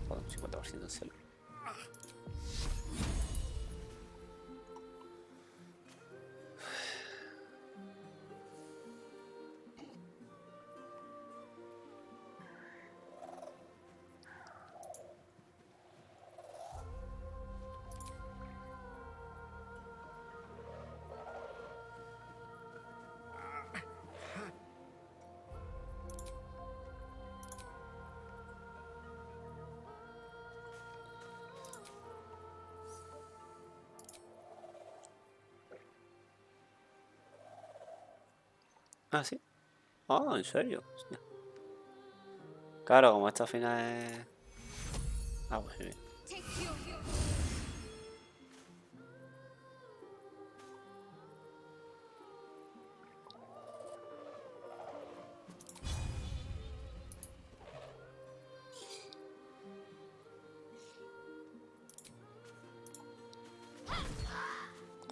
Joder, un 50% en celo. Ah, sí. Ah, ¿en serio? Hostia. Claro, como esta al final es... Ah, pues sí.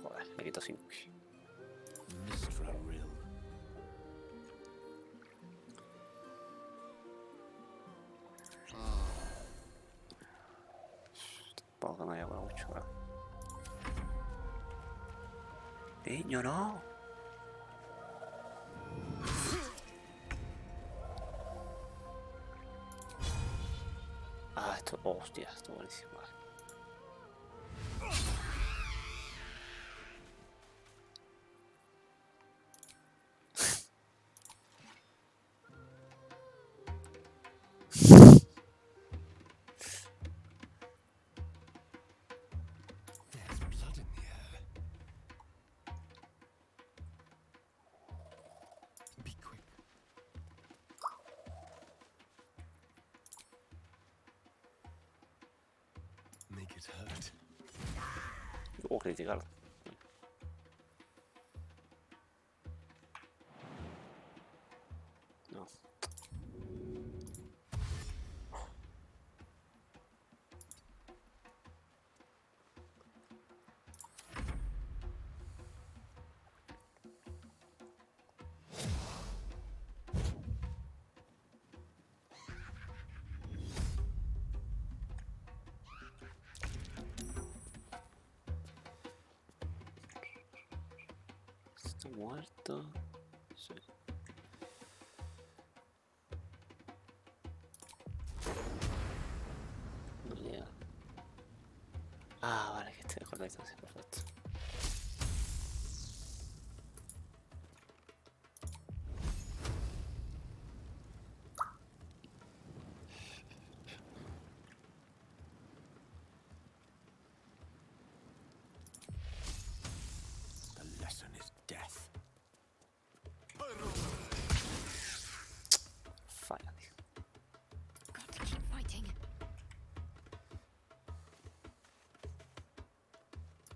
Joder, me quito 5. Tampoco me haya curado mucho, ¿verdad? Niño, no. Ah, esto... hostia, esto es buenísimo. Vale. Criticarlo. Está muerto. Sí. No llega. Ah, vale, que esté mejor la distancia, perfecto. The lesson is death. Finally. Got to keep fighting.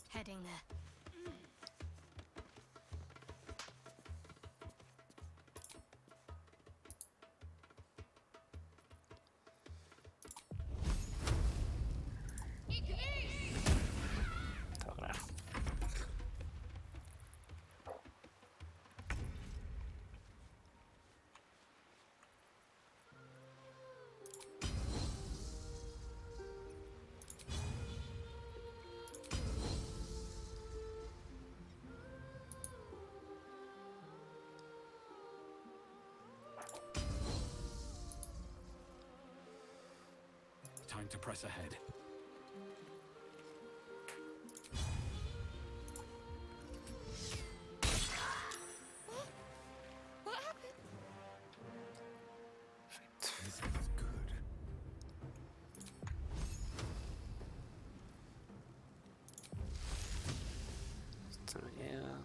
Heading there. Estaba claro. Time to press ahead. What happened? This is good. Esto no llega.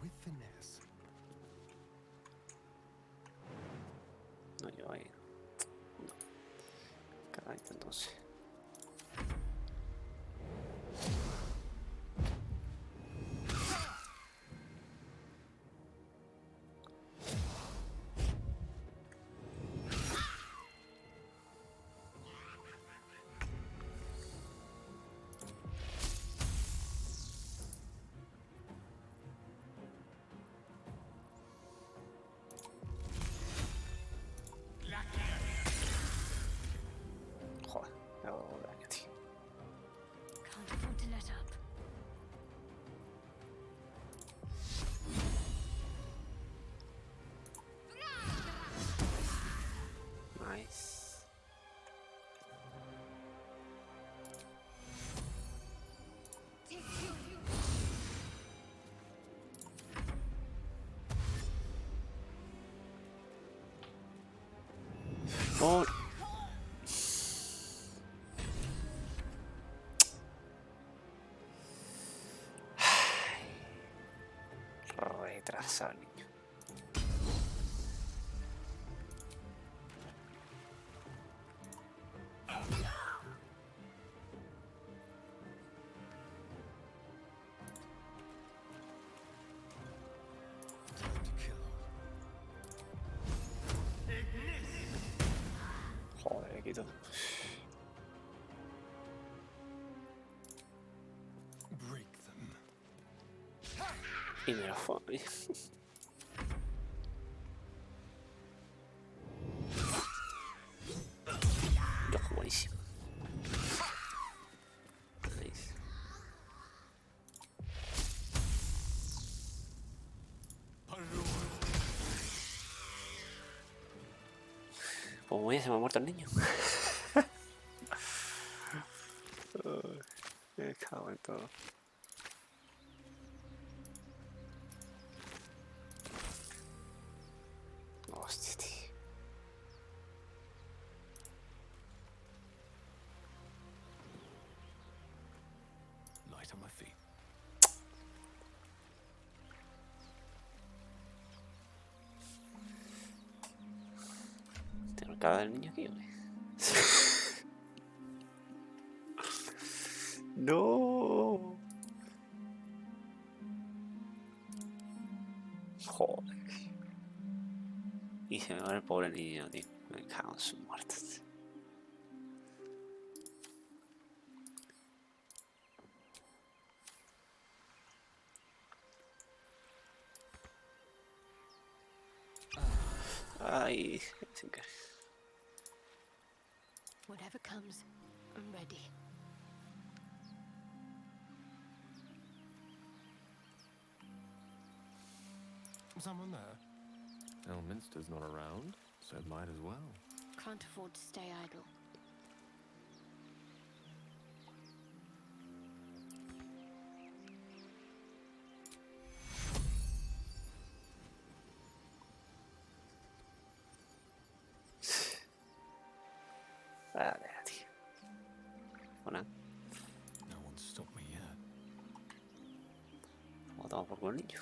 With finesse. No llegó ahí. No. Caray, entonces. Joder, me hago daño, tío. Can't afford to let up. Nice. Oh. Retrasado, niño. Joder, aquí todo. Break them. Y me lo fue. Dios, qué buenísimo. Nice. Pues muy bien, se me ha muerto el niño. Me cago en todo. Hostia, tío. Light on my feet. ¿Tengo el cadáver del niño aquí o qué? No. Joder. Y se me va el pobre niño, tío. Me cago en sus muertos. ahí sin querer. Whatever comes, I'm ready. Someone there? Elminster's not around, so might as well. Can't afford to stay idle. Vale, tío. Bueno. No one stopped me yet. Vamos a tomar por culo el niño.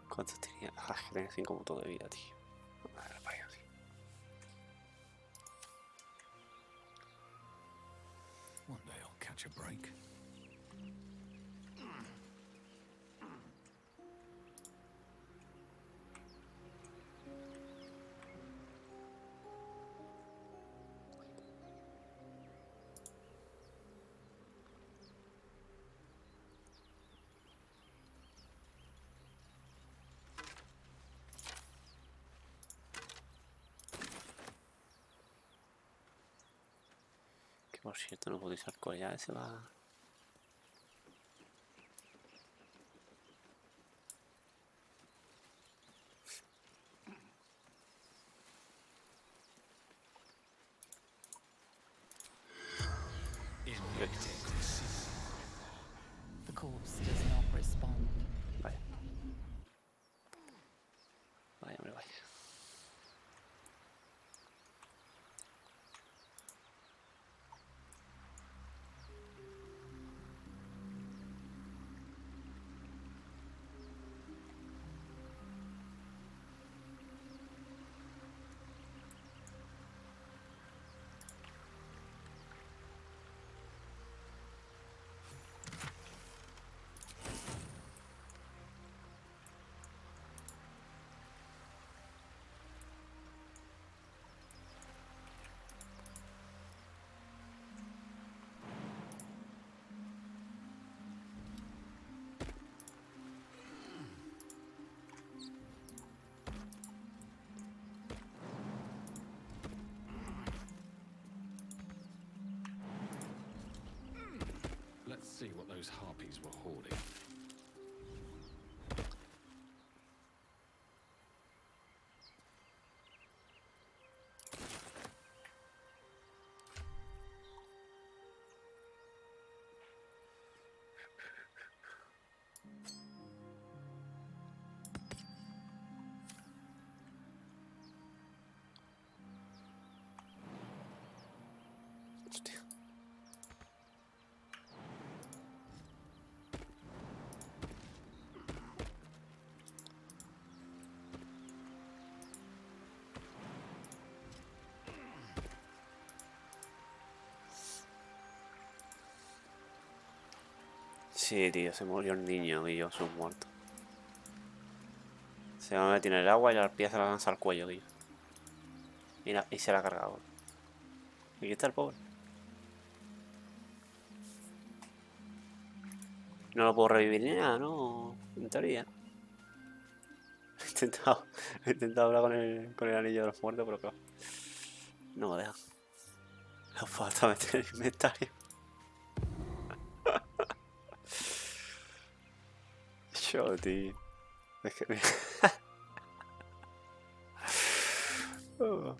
¿Cuántos tenía? Ah, que tenía 5 puntos de vida, tío. Madre mía, tío. One day I'll catch a break. Que por cierto no puedo usar collar, se va. The corpse does not respond. Vaya. Vaya, hombre, vaya. Let's see what those harpies were hoarding. Hostia. Sí, tío, se murió el niño y yo soy muerto. Se va a meter en el agua y la arpía se la lanza al cuello, tío. Mira, y se la ha cargado. Aquí está el pobre. No lo puedo revivir ni nada, ¿no? En teoría. He intentado hablar con el anillo de los muertos, pero claro. No me deja. Lo falta meter en el inventario. Yo, tío. Es que... oh,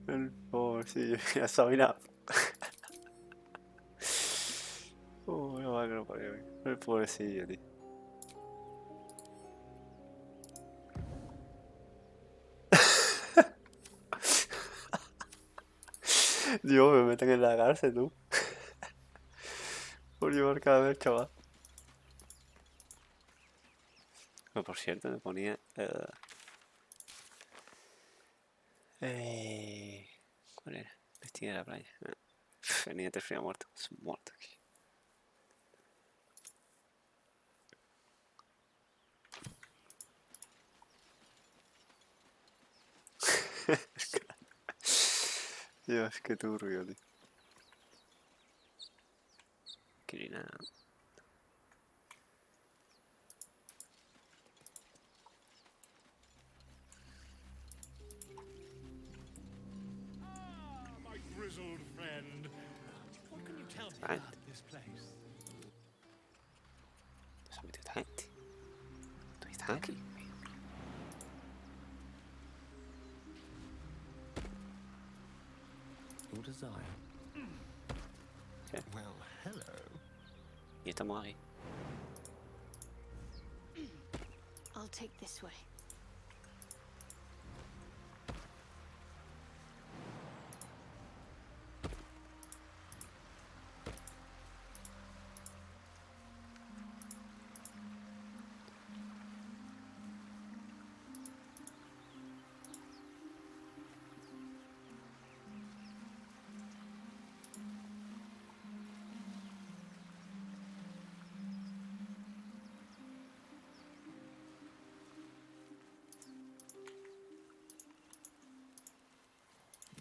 el pobrecillo. Ya Sabina. Oh, no va que no parió. El pobrecillo, tío. Dios, me meten en la cárcel, tú. Por llevar cada vez, chaval. Pero por cierto, me ponía... ¿cuál era? Vestida de la playa. Venía de frío muerto. Es muerto aquí. Dios, qué turbio, tío. Que nada. My grizzled friend. What can you tell me Right. about this place? Se ha metido esta gente. ¿Tú estás aquí? Your desire. ¿Qué? Well, hello. Y estamos aquí. I'll take this way.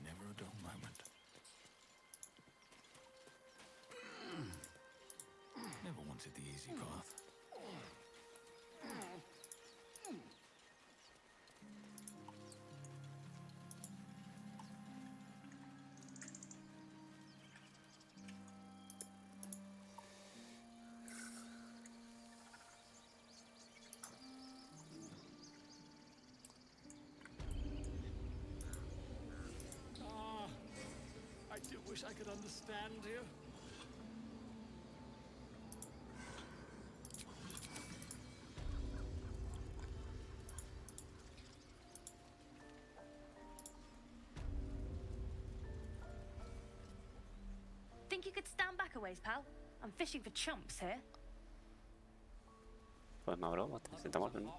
Never a dull moment. Never wanted the easy path. I do wish I could understand you. Think you could stand back a ways, pal? I'm fishing for chumps here. Pues más broma, sentamos en...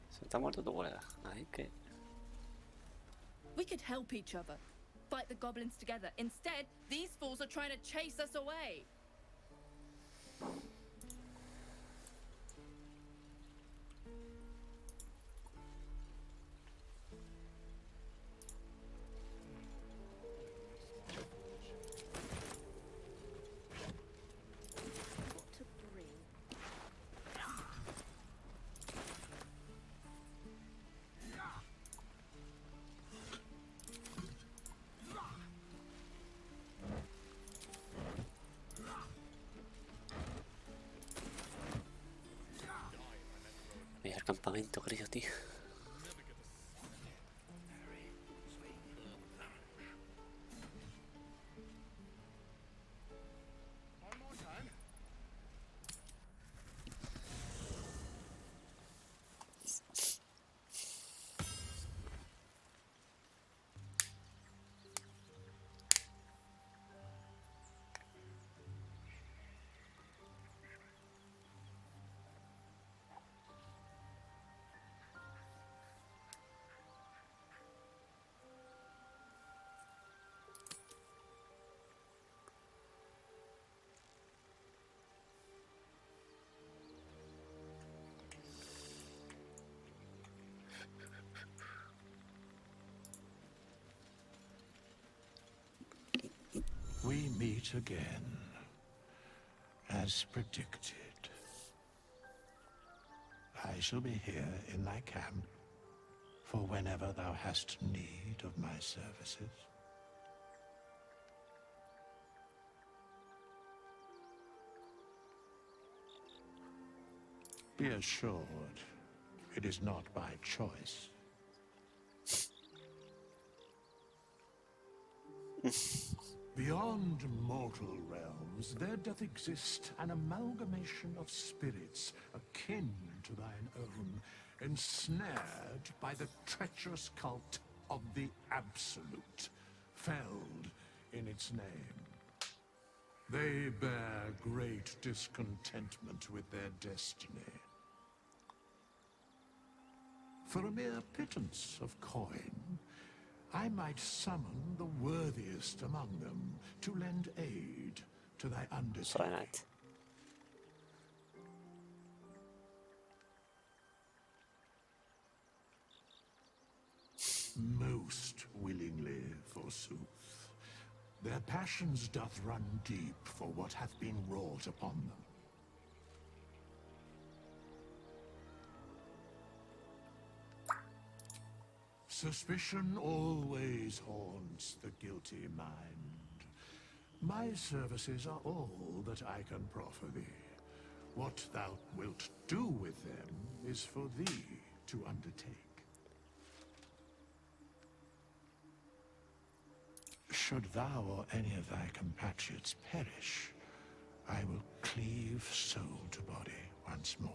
Se está muerto tu colega. Ay, que... We could help each other. Fight the goblins together. Instead, these fools are trying to chase us away. Mira el campamento, creo, tío. We meet again, as predicted. I shall be here in thy camp for whenever thou hast need of my services. Be assured, it is not by choice. Beyond mortal realms, there doth exist an amalgamation of spirits akin to thine own, ensnared by the treacherous cult of the Absolute, felled in its name. They bear great discontentment with their destiny. For a mere pittance of coin, I might summon the worthiest among them to lend aid to thy undertaking. Most willingly, forsooth. Their passions doth run deep for what hath been wrought upon them. Suspicion always haunts the guilty mind. My services are all that I can proffer thee. What thou wilt do with them is for thee to undertake. Should thou or any of thy compatriots perish, I will cleave soul to body once more.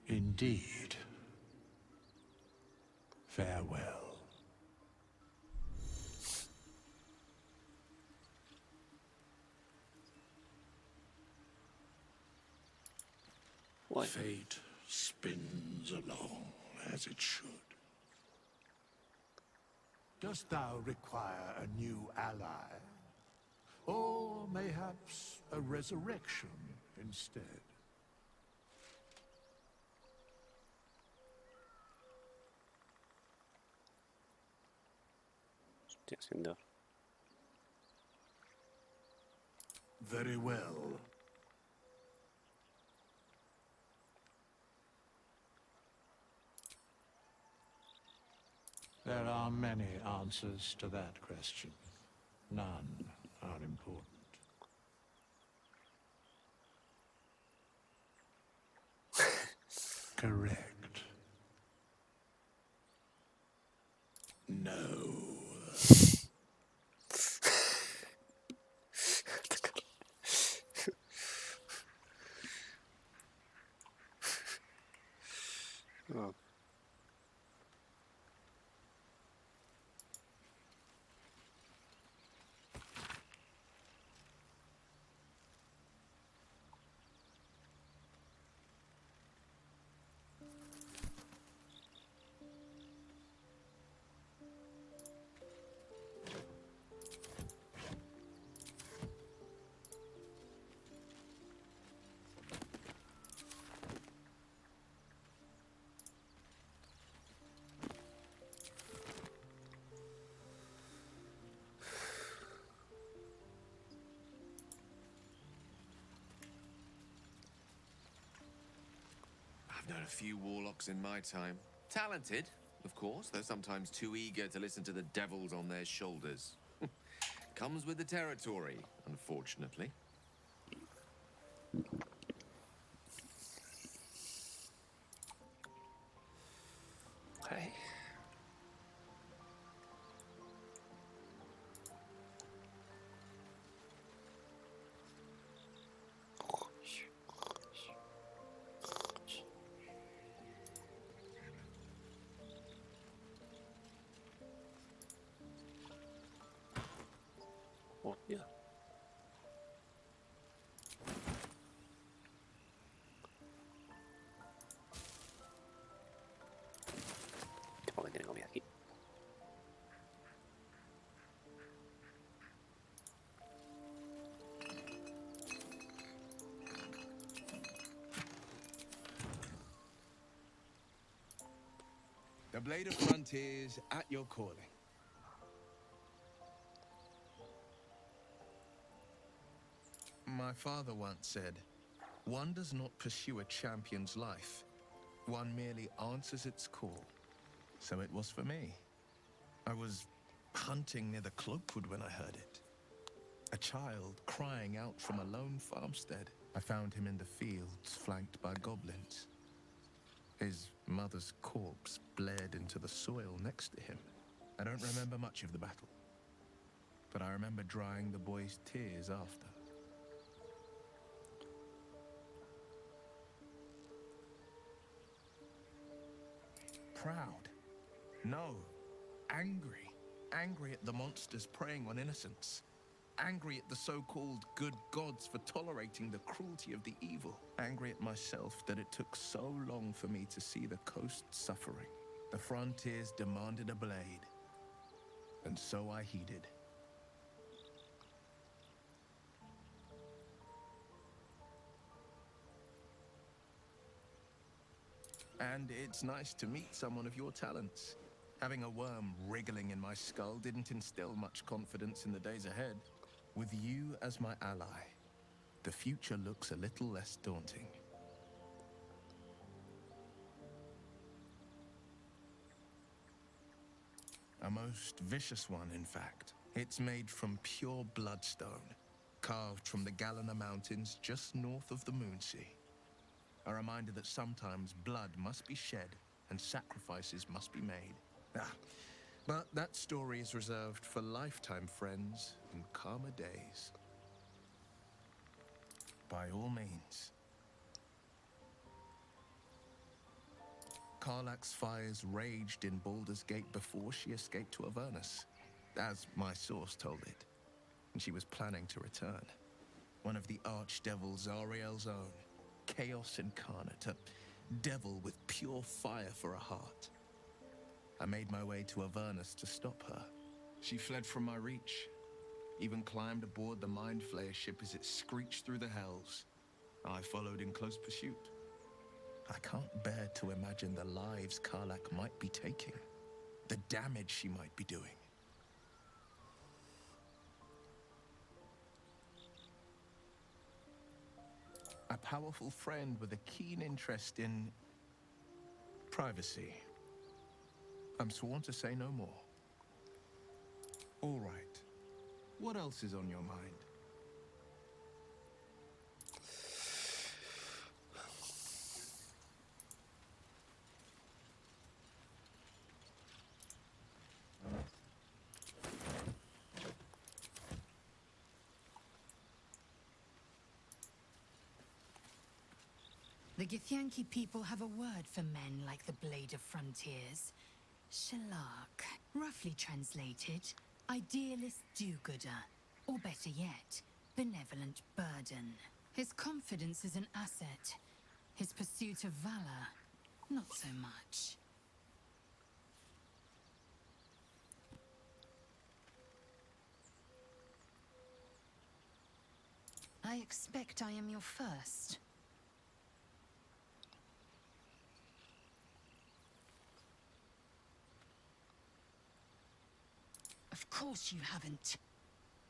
Indeed. Farewell. What? Fate spins along as it should. Dost thou require a new ally? Or mayhaps a resurrection instead? Estoy haciendo. Very well. There are many answers to that question. None are important. Correct. No. Oh. I've known a few warlocks in my time. Talented, of course, though sometimes too eager to listen to the devils on their shoulders. Comes with the territory, unfortunately. Okay. Hostia. ¿Por qué tiene comida aquí? The Blade of Frontiers at your calling. My father once said, one does not pursue a champion's life. One merely answers its call. So it was for me. I was hunting near the Cloakwood when I heard it. A child crying out from a lone farmstead. I found him in the fields, flanked by goblins. His mother's corpse bled into the soil next to him. I don't remember much of the battle, but I remember drying the boy's tears after. Proud? No. Angry. Angry at the monsters preying on innocents. Angry at the so-called good gods for tolerating the cruelty of the evil. Angry at myself that it took so long for me to see the coast suffering. The Frontiers demanded a blade, And so I heeded. And it's nice to meet someone of your talents. Having a worm wriggling in my skull didn't instill much confidence in the days ahead. With you as my ally, the future looks a little less daunting. A most vicious one, in fact. It's made from pure bloodstone, carved from the Galena Mountains just north of the Moonsea. A reminder that sometimes blood must be shed and sacrifices must be made. But that story is reserved for lifetime friends and calmer days. By all means. Karlach's fires raged in Baldur's Gate before she escaped to Avernus, as my source told it, and she was planning to return. One of the archdevil Zariel's own, chaos incarnate, a devil with pure fire for a heart. I made my way to Avernus to stop her. She fled from my reach, even climbed aboard the Mind Flayer ship as it screeched through the hells. I followed in close pursuit. I can't bear to imagine the lives Karlach might be taking, the damage she might be doing. A powerful friend with a keen interest in privacy. I'm sworn to say no more. All right. What else is on your mind? The Githyanki people have a word for men like the Blade of Frontiers. Shalak. Roughly translated, idealist do-gooder. Or better yet, benevolent burden. His confidence is an asset. His pursuit of valor, not so much. I expect I am your first. Of course you haven't.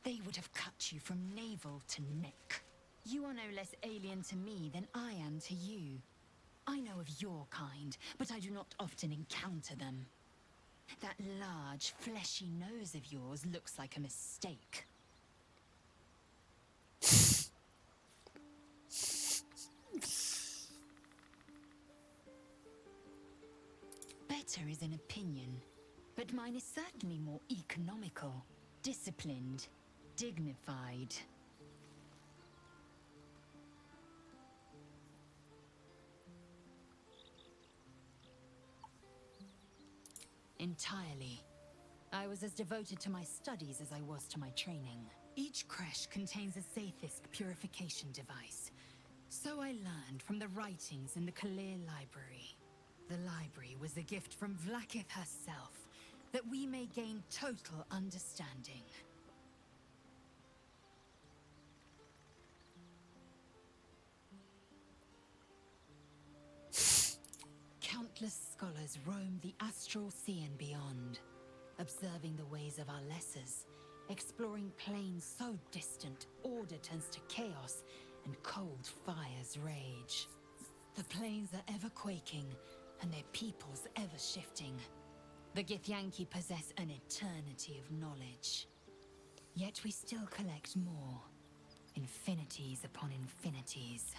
They would have cut you from navel to neck. You are no less alien to me than I am to you. I know of your kind, but I do not often encounter them. That large, fleshy nose of yours looks like a mistake. Better is an opinion, but mine is certainly more economical, disciplined, dignified. Entirely. I was as devoted to my studies as I was to my training. Each creche contains a Zaithist purification device. So I learned from the writings in the Kalir Library. The library was a gift from Vlaakith herself, that we may gain total understanding. Countless scholars roam the astral sea and beyond, observing the ways of our lessers, exploring planes so distant, order turns to chaos, and cold fires rage. The planes are ever quaking, and their peoples ever shifting. The Githyanki possess an eternity of knowledge. Yet we still collect more. Infinities upon infinities.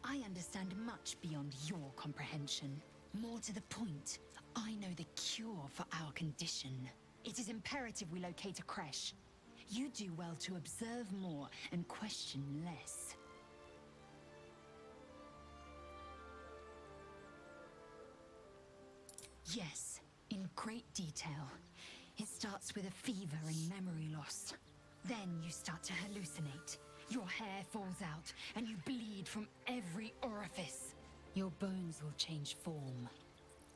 I understand much beyond your comprehension. More to the point, I know the cure for our condition. It is imperative we locate a creche. You do well to observe more and question less. Yes, in great detail. It starts with a fever and memory loss. Then you start to hallucinate. Your hair falls out, and you bleed from every orifice. Your bones will change form.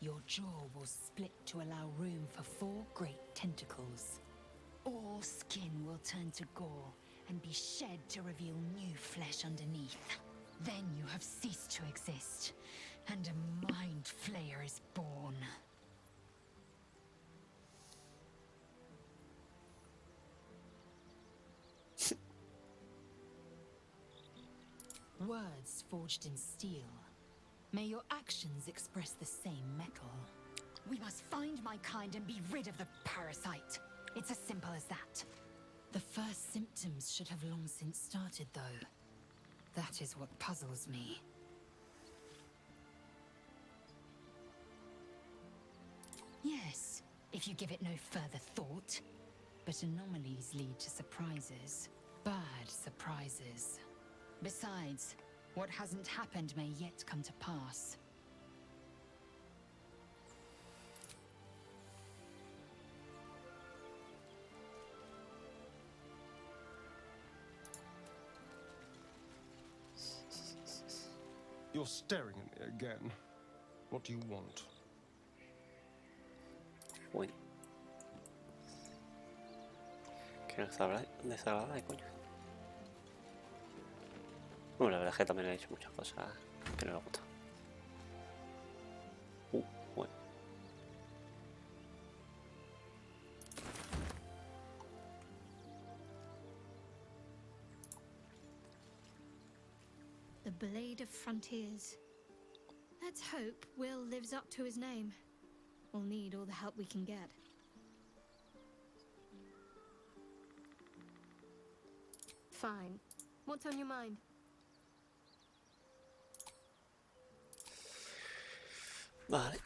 Your jaw will split to allow room for 4 great tentacles. All skin will turn to gore and be shed to reveal new flesh underneath. Then you have ceased to exist, and a mind flayer is born. Words forged in steel. May your actions express the same metal. We must find my kind and be rid of the parasite. It's as simple as that. The first symptoms should have long since started, though. That is what puzzles me. Yes, if you give it no further thought. But anomalies lead to surprises. Bad surprises. Besides, what hasn't happened may yet come to pass. You're staring at me again. What do you want? Uy. Qué desagradable, coño. Bueno, la verdad es que también he dicho muchas cosas que no me gustan. Bueno. The Blade of Frontiers. Let's hope Will lives up to his name. We'll need all the help we can get. Fine. What's on your mind? Vale.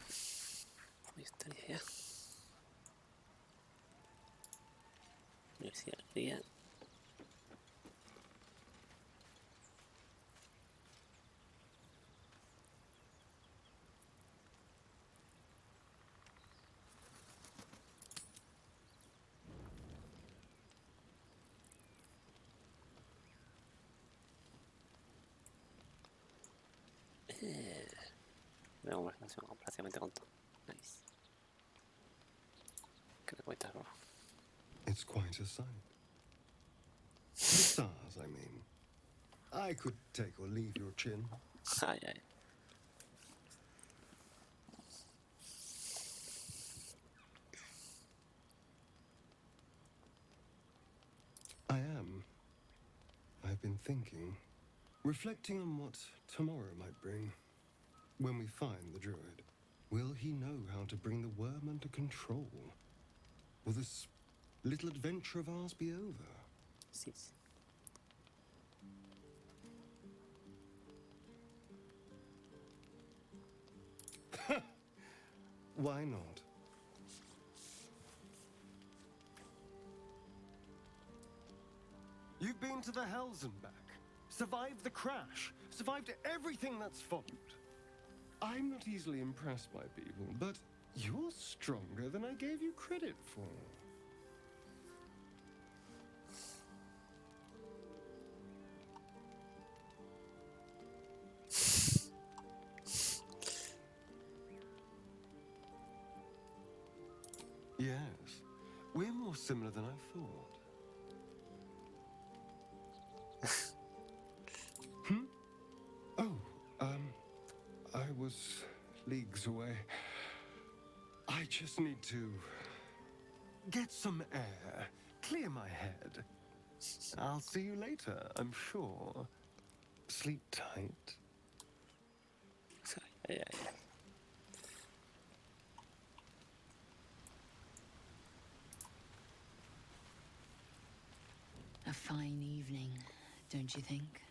Historia. Universidad del día. Una conversación prácticamente con todo. Nice. ¿Qué me cuentas, bro? It's quite a sight. The stars, I mean. I could take or leave your chin. Ay, ay. I am. I've been thinking, reflecting on what tomorrow might bring. When we find the druid, will he know how to bring the worm under control? Will this little adventure of ours be over? Sí. Why not? You've been to the Hells and back, survived the crash, survived everything that's followed. I'm not easily impressed by people, but you're stronger than I gave you credit for. Yes, we're more similar than I thought. I was leagues away. I just need to get some air, clear my head. I'll see you later, I'm sure. Sleep tight. Yeah. A fine evening, don't you think?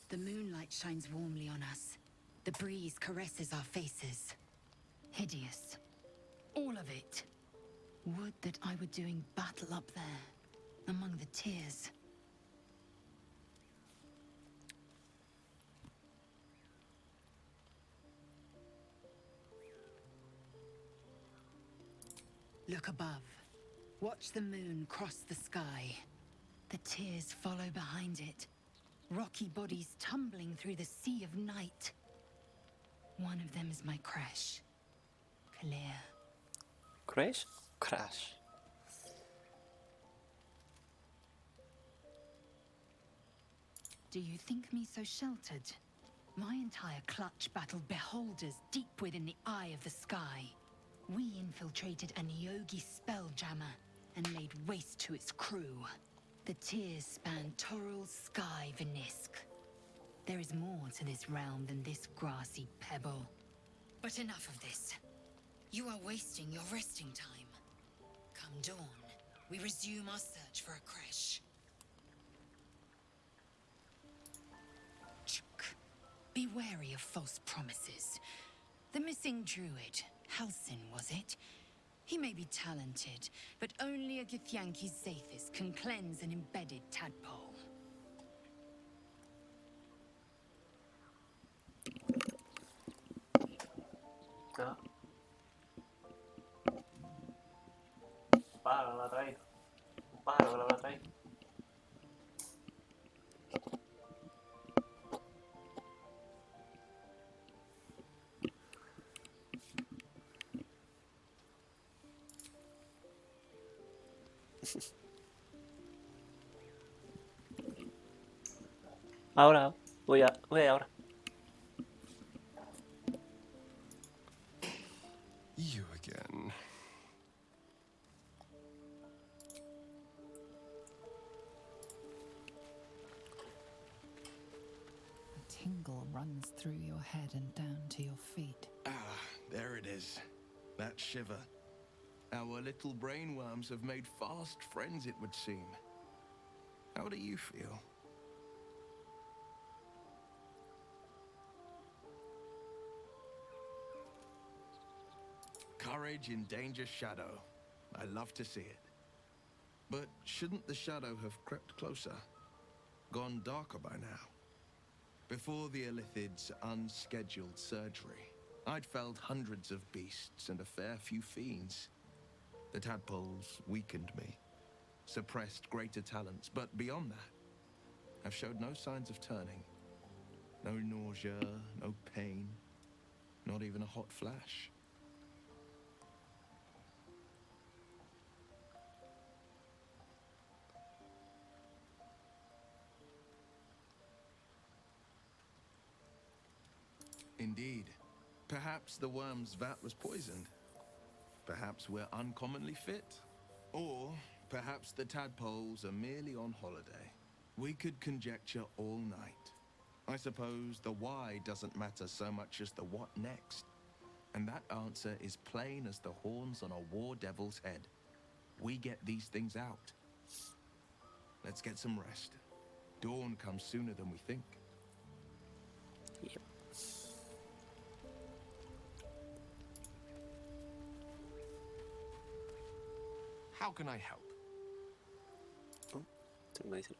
The moonlight shines warmly on us. The breeze caresses our faces. Hideous. All of it. Would that I were doing battle up there, among the tears. Look above. Watch the moon cross the sky. The tears follow behind it. Rocky bodies tumbling through the sea of night. One of them is my crush. clear. Crash? Crash. Do you think me so sheltered? My entire clutch battled beholders deep within the eye of the sky. We infiltrated an Yogi spelljammer and laid waste to its crew. The tears span Toral's sky, Vinisk. There is more to this realm than this grassy pebble. But enough of this. You are wasting your resting time. Come dawn, we resume our search for a creche. Be wary of false promises. The missing druid, Halsin, was it? He may be talented, but only a Githyanki Zathis can cleanse an embedded tadpole. Ah. Palo, la traído. Palo, la traído. Ahora, voy ahora. You again. A tingle runs through your head and down to your feet. Ah, there it is. That shiver. Our little brainworms have made fast friends, it would seem. How do you feel? Courage in danger's shadow. I love to see it. But shouldn't the shadow have crept closer? Gone darker by now? Before the Illithid's unscheduled surgery, I'd felled hundreds of beasts and a fair few fiends. The tadpoles weakened me, suppressed greater talents, but beyond that, I've showed no signs of turning. No nausea, no pain, not even a hot flash. Indeed. Perhaps the worm's vat was poisoned. Perhaps we're uncommonly fit. Or perhaps the tadpoles are merely on holiday. We could conjecture all night. I suppose the why doesn't matter so much as the what next. And that answer is plain as the horns on a war devil's head. We get these things out. Let's get some rest. Dawn comes sooner than we think. Yep. How can I help? Oh, tengo que decir.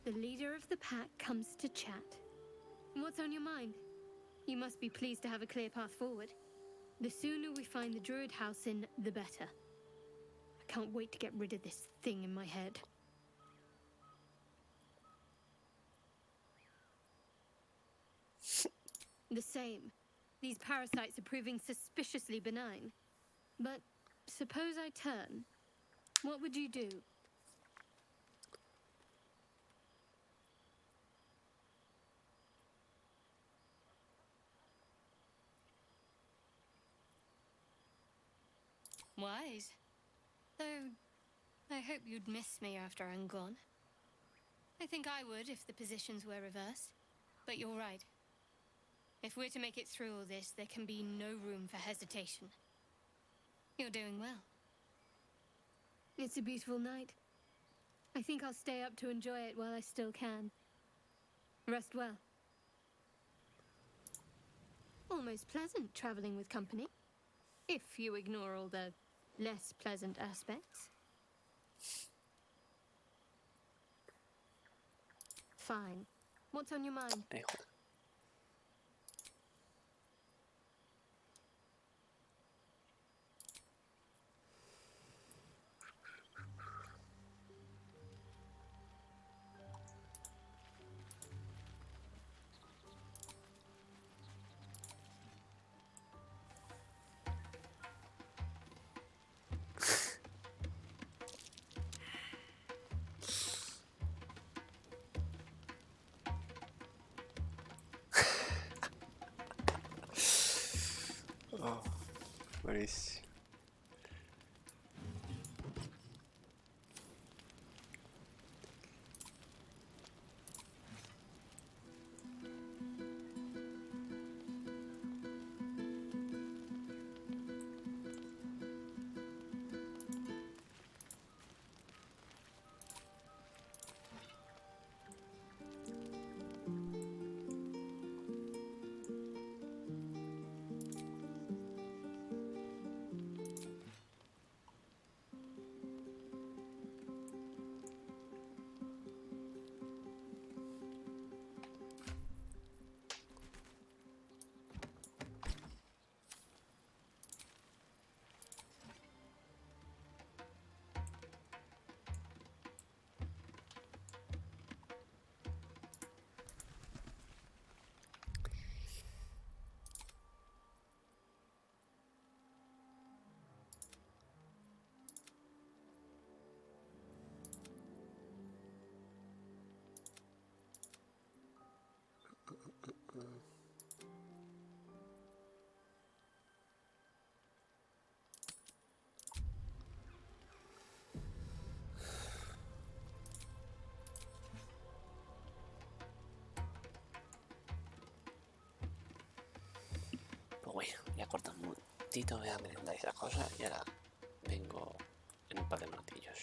The leader of the pack comes to chat. What's on your mind? You must be pleased to have a clear path forward. The sooner we find the druid house in, the better. I can't wait to get rid of this thing in my head. The same. These parasites are proving suspiciously benign. But suppose I turn. What would you do? Wise. Though, I hope you'd miss me after I'm gone. I think I would if the positions were reversed. But you're right. If we're to make it through all this, there can be no room for hesitation. You're doing well. It's a beautiful night. I think I'll stay up to enjoy it while I still can. Rest well. Almost pleasant traveling with company. If you ignore all the less pleasant aspects. Fine. What's on your mind? Buenísimo. Pues bueno, ya corto un momentito, voy a merendar esas cosas y ahora vengo en un par de minutillos.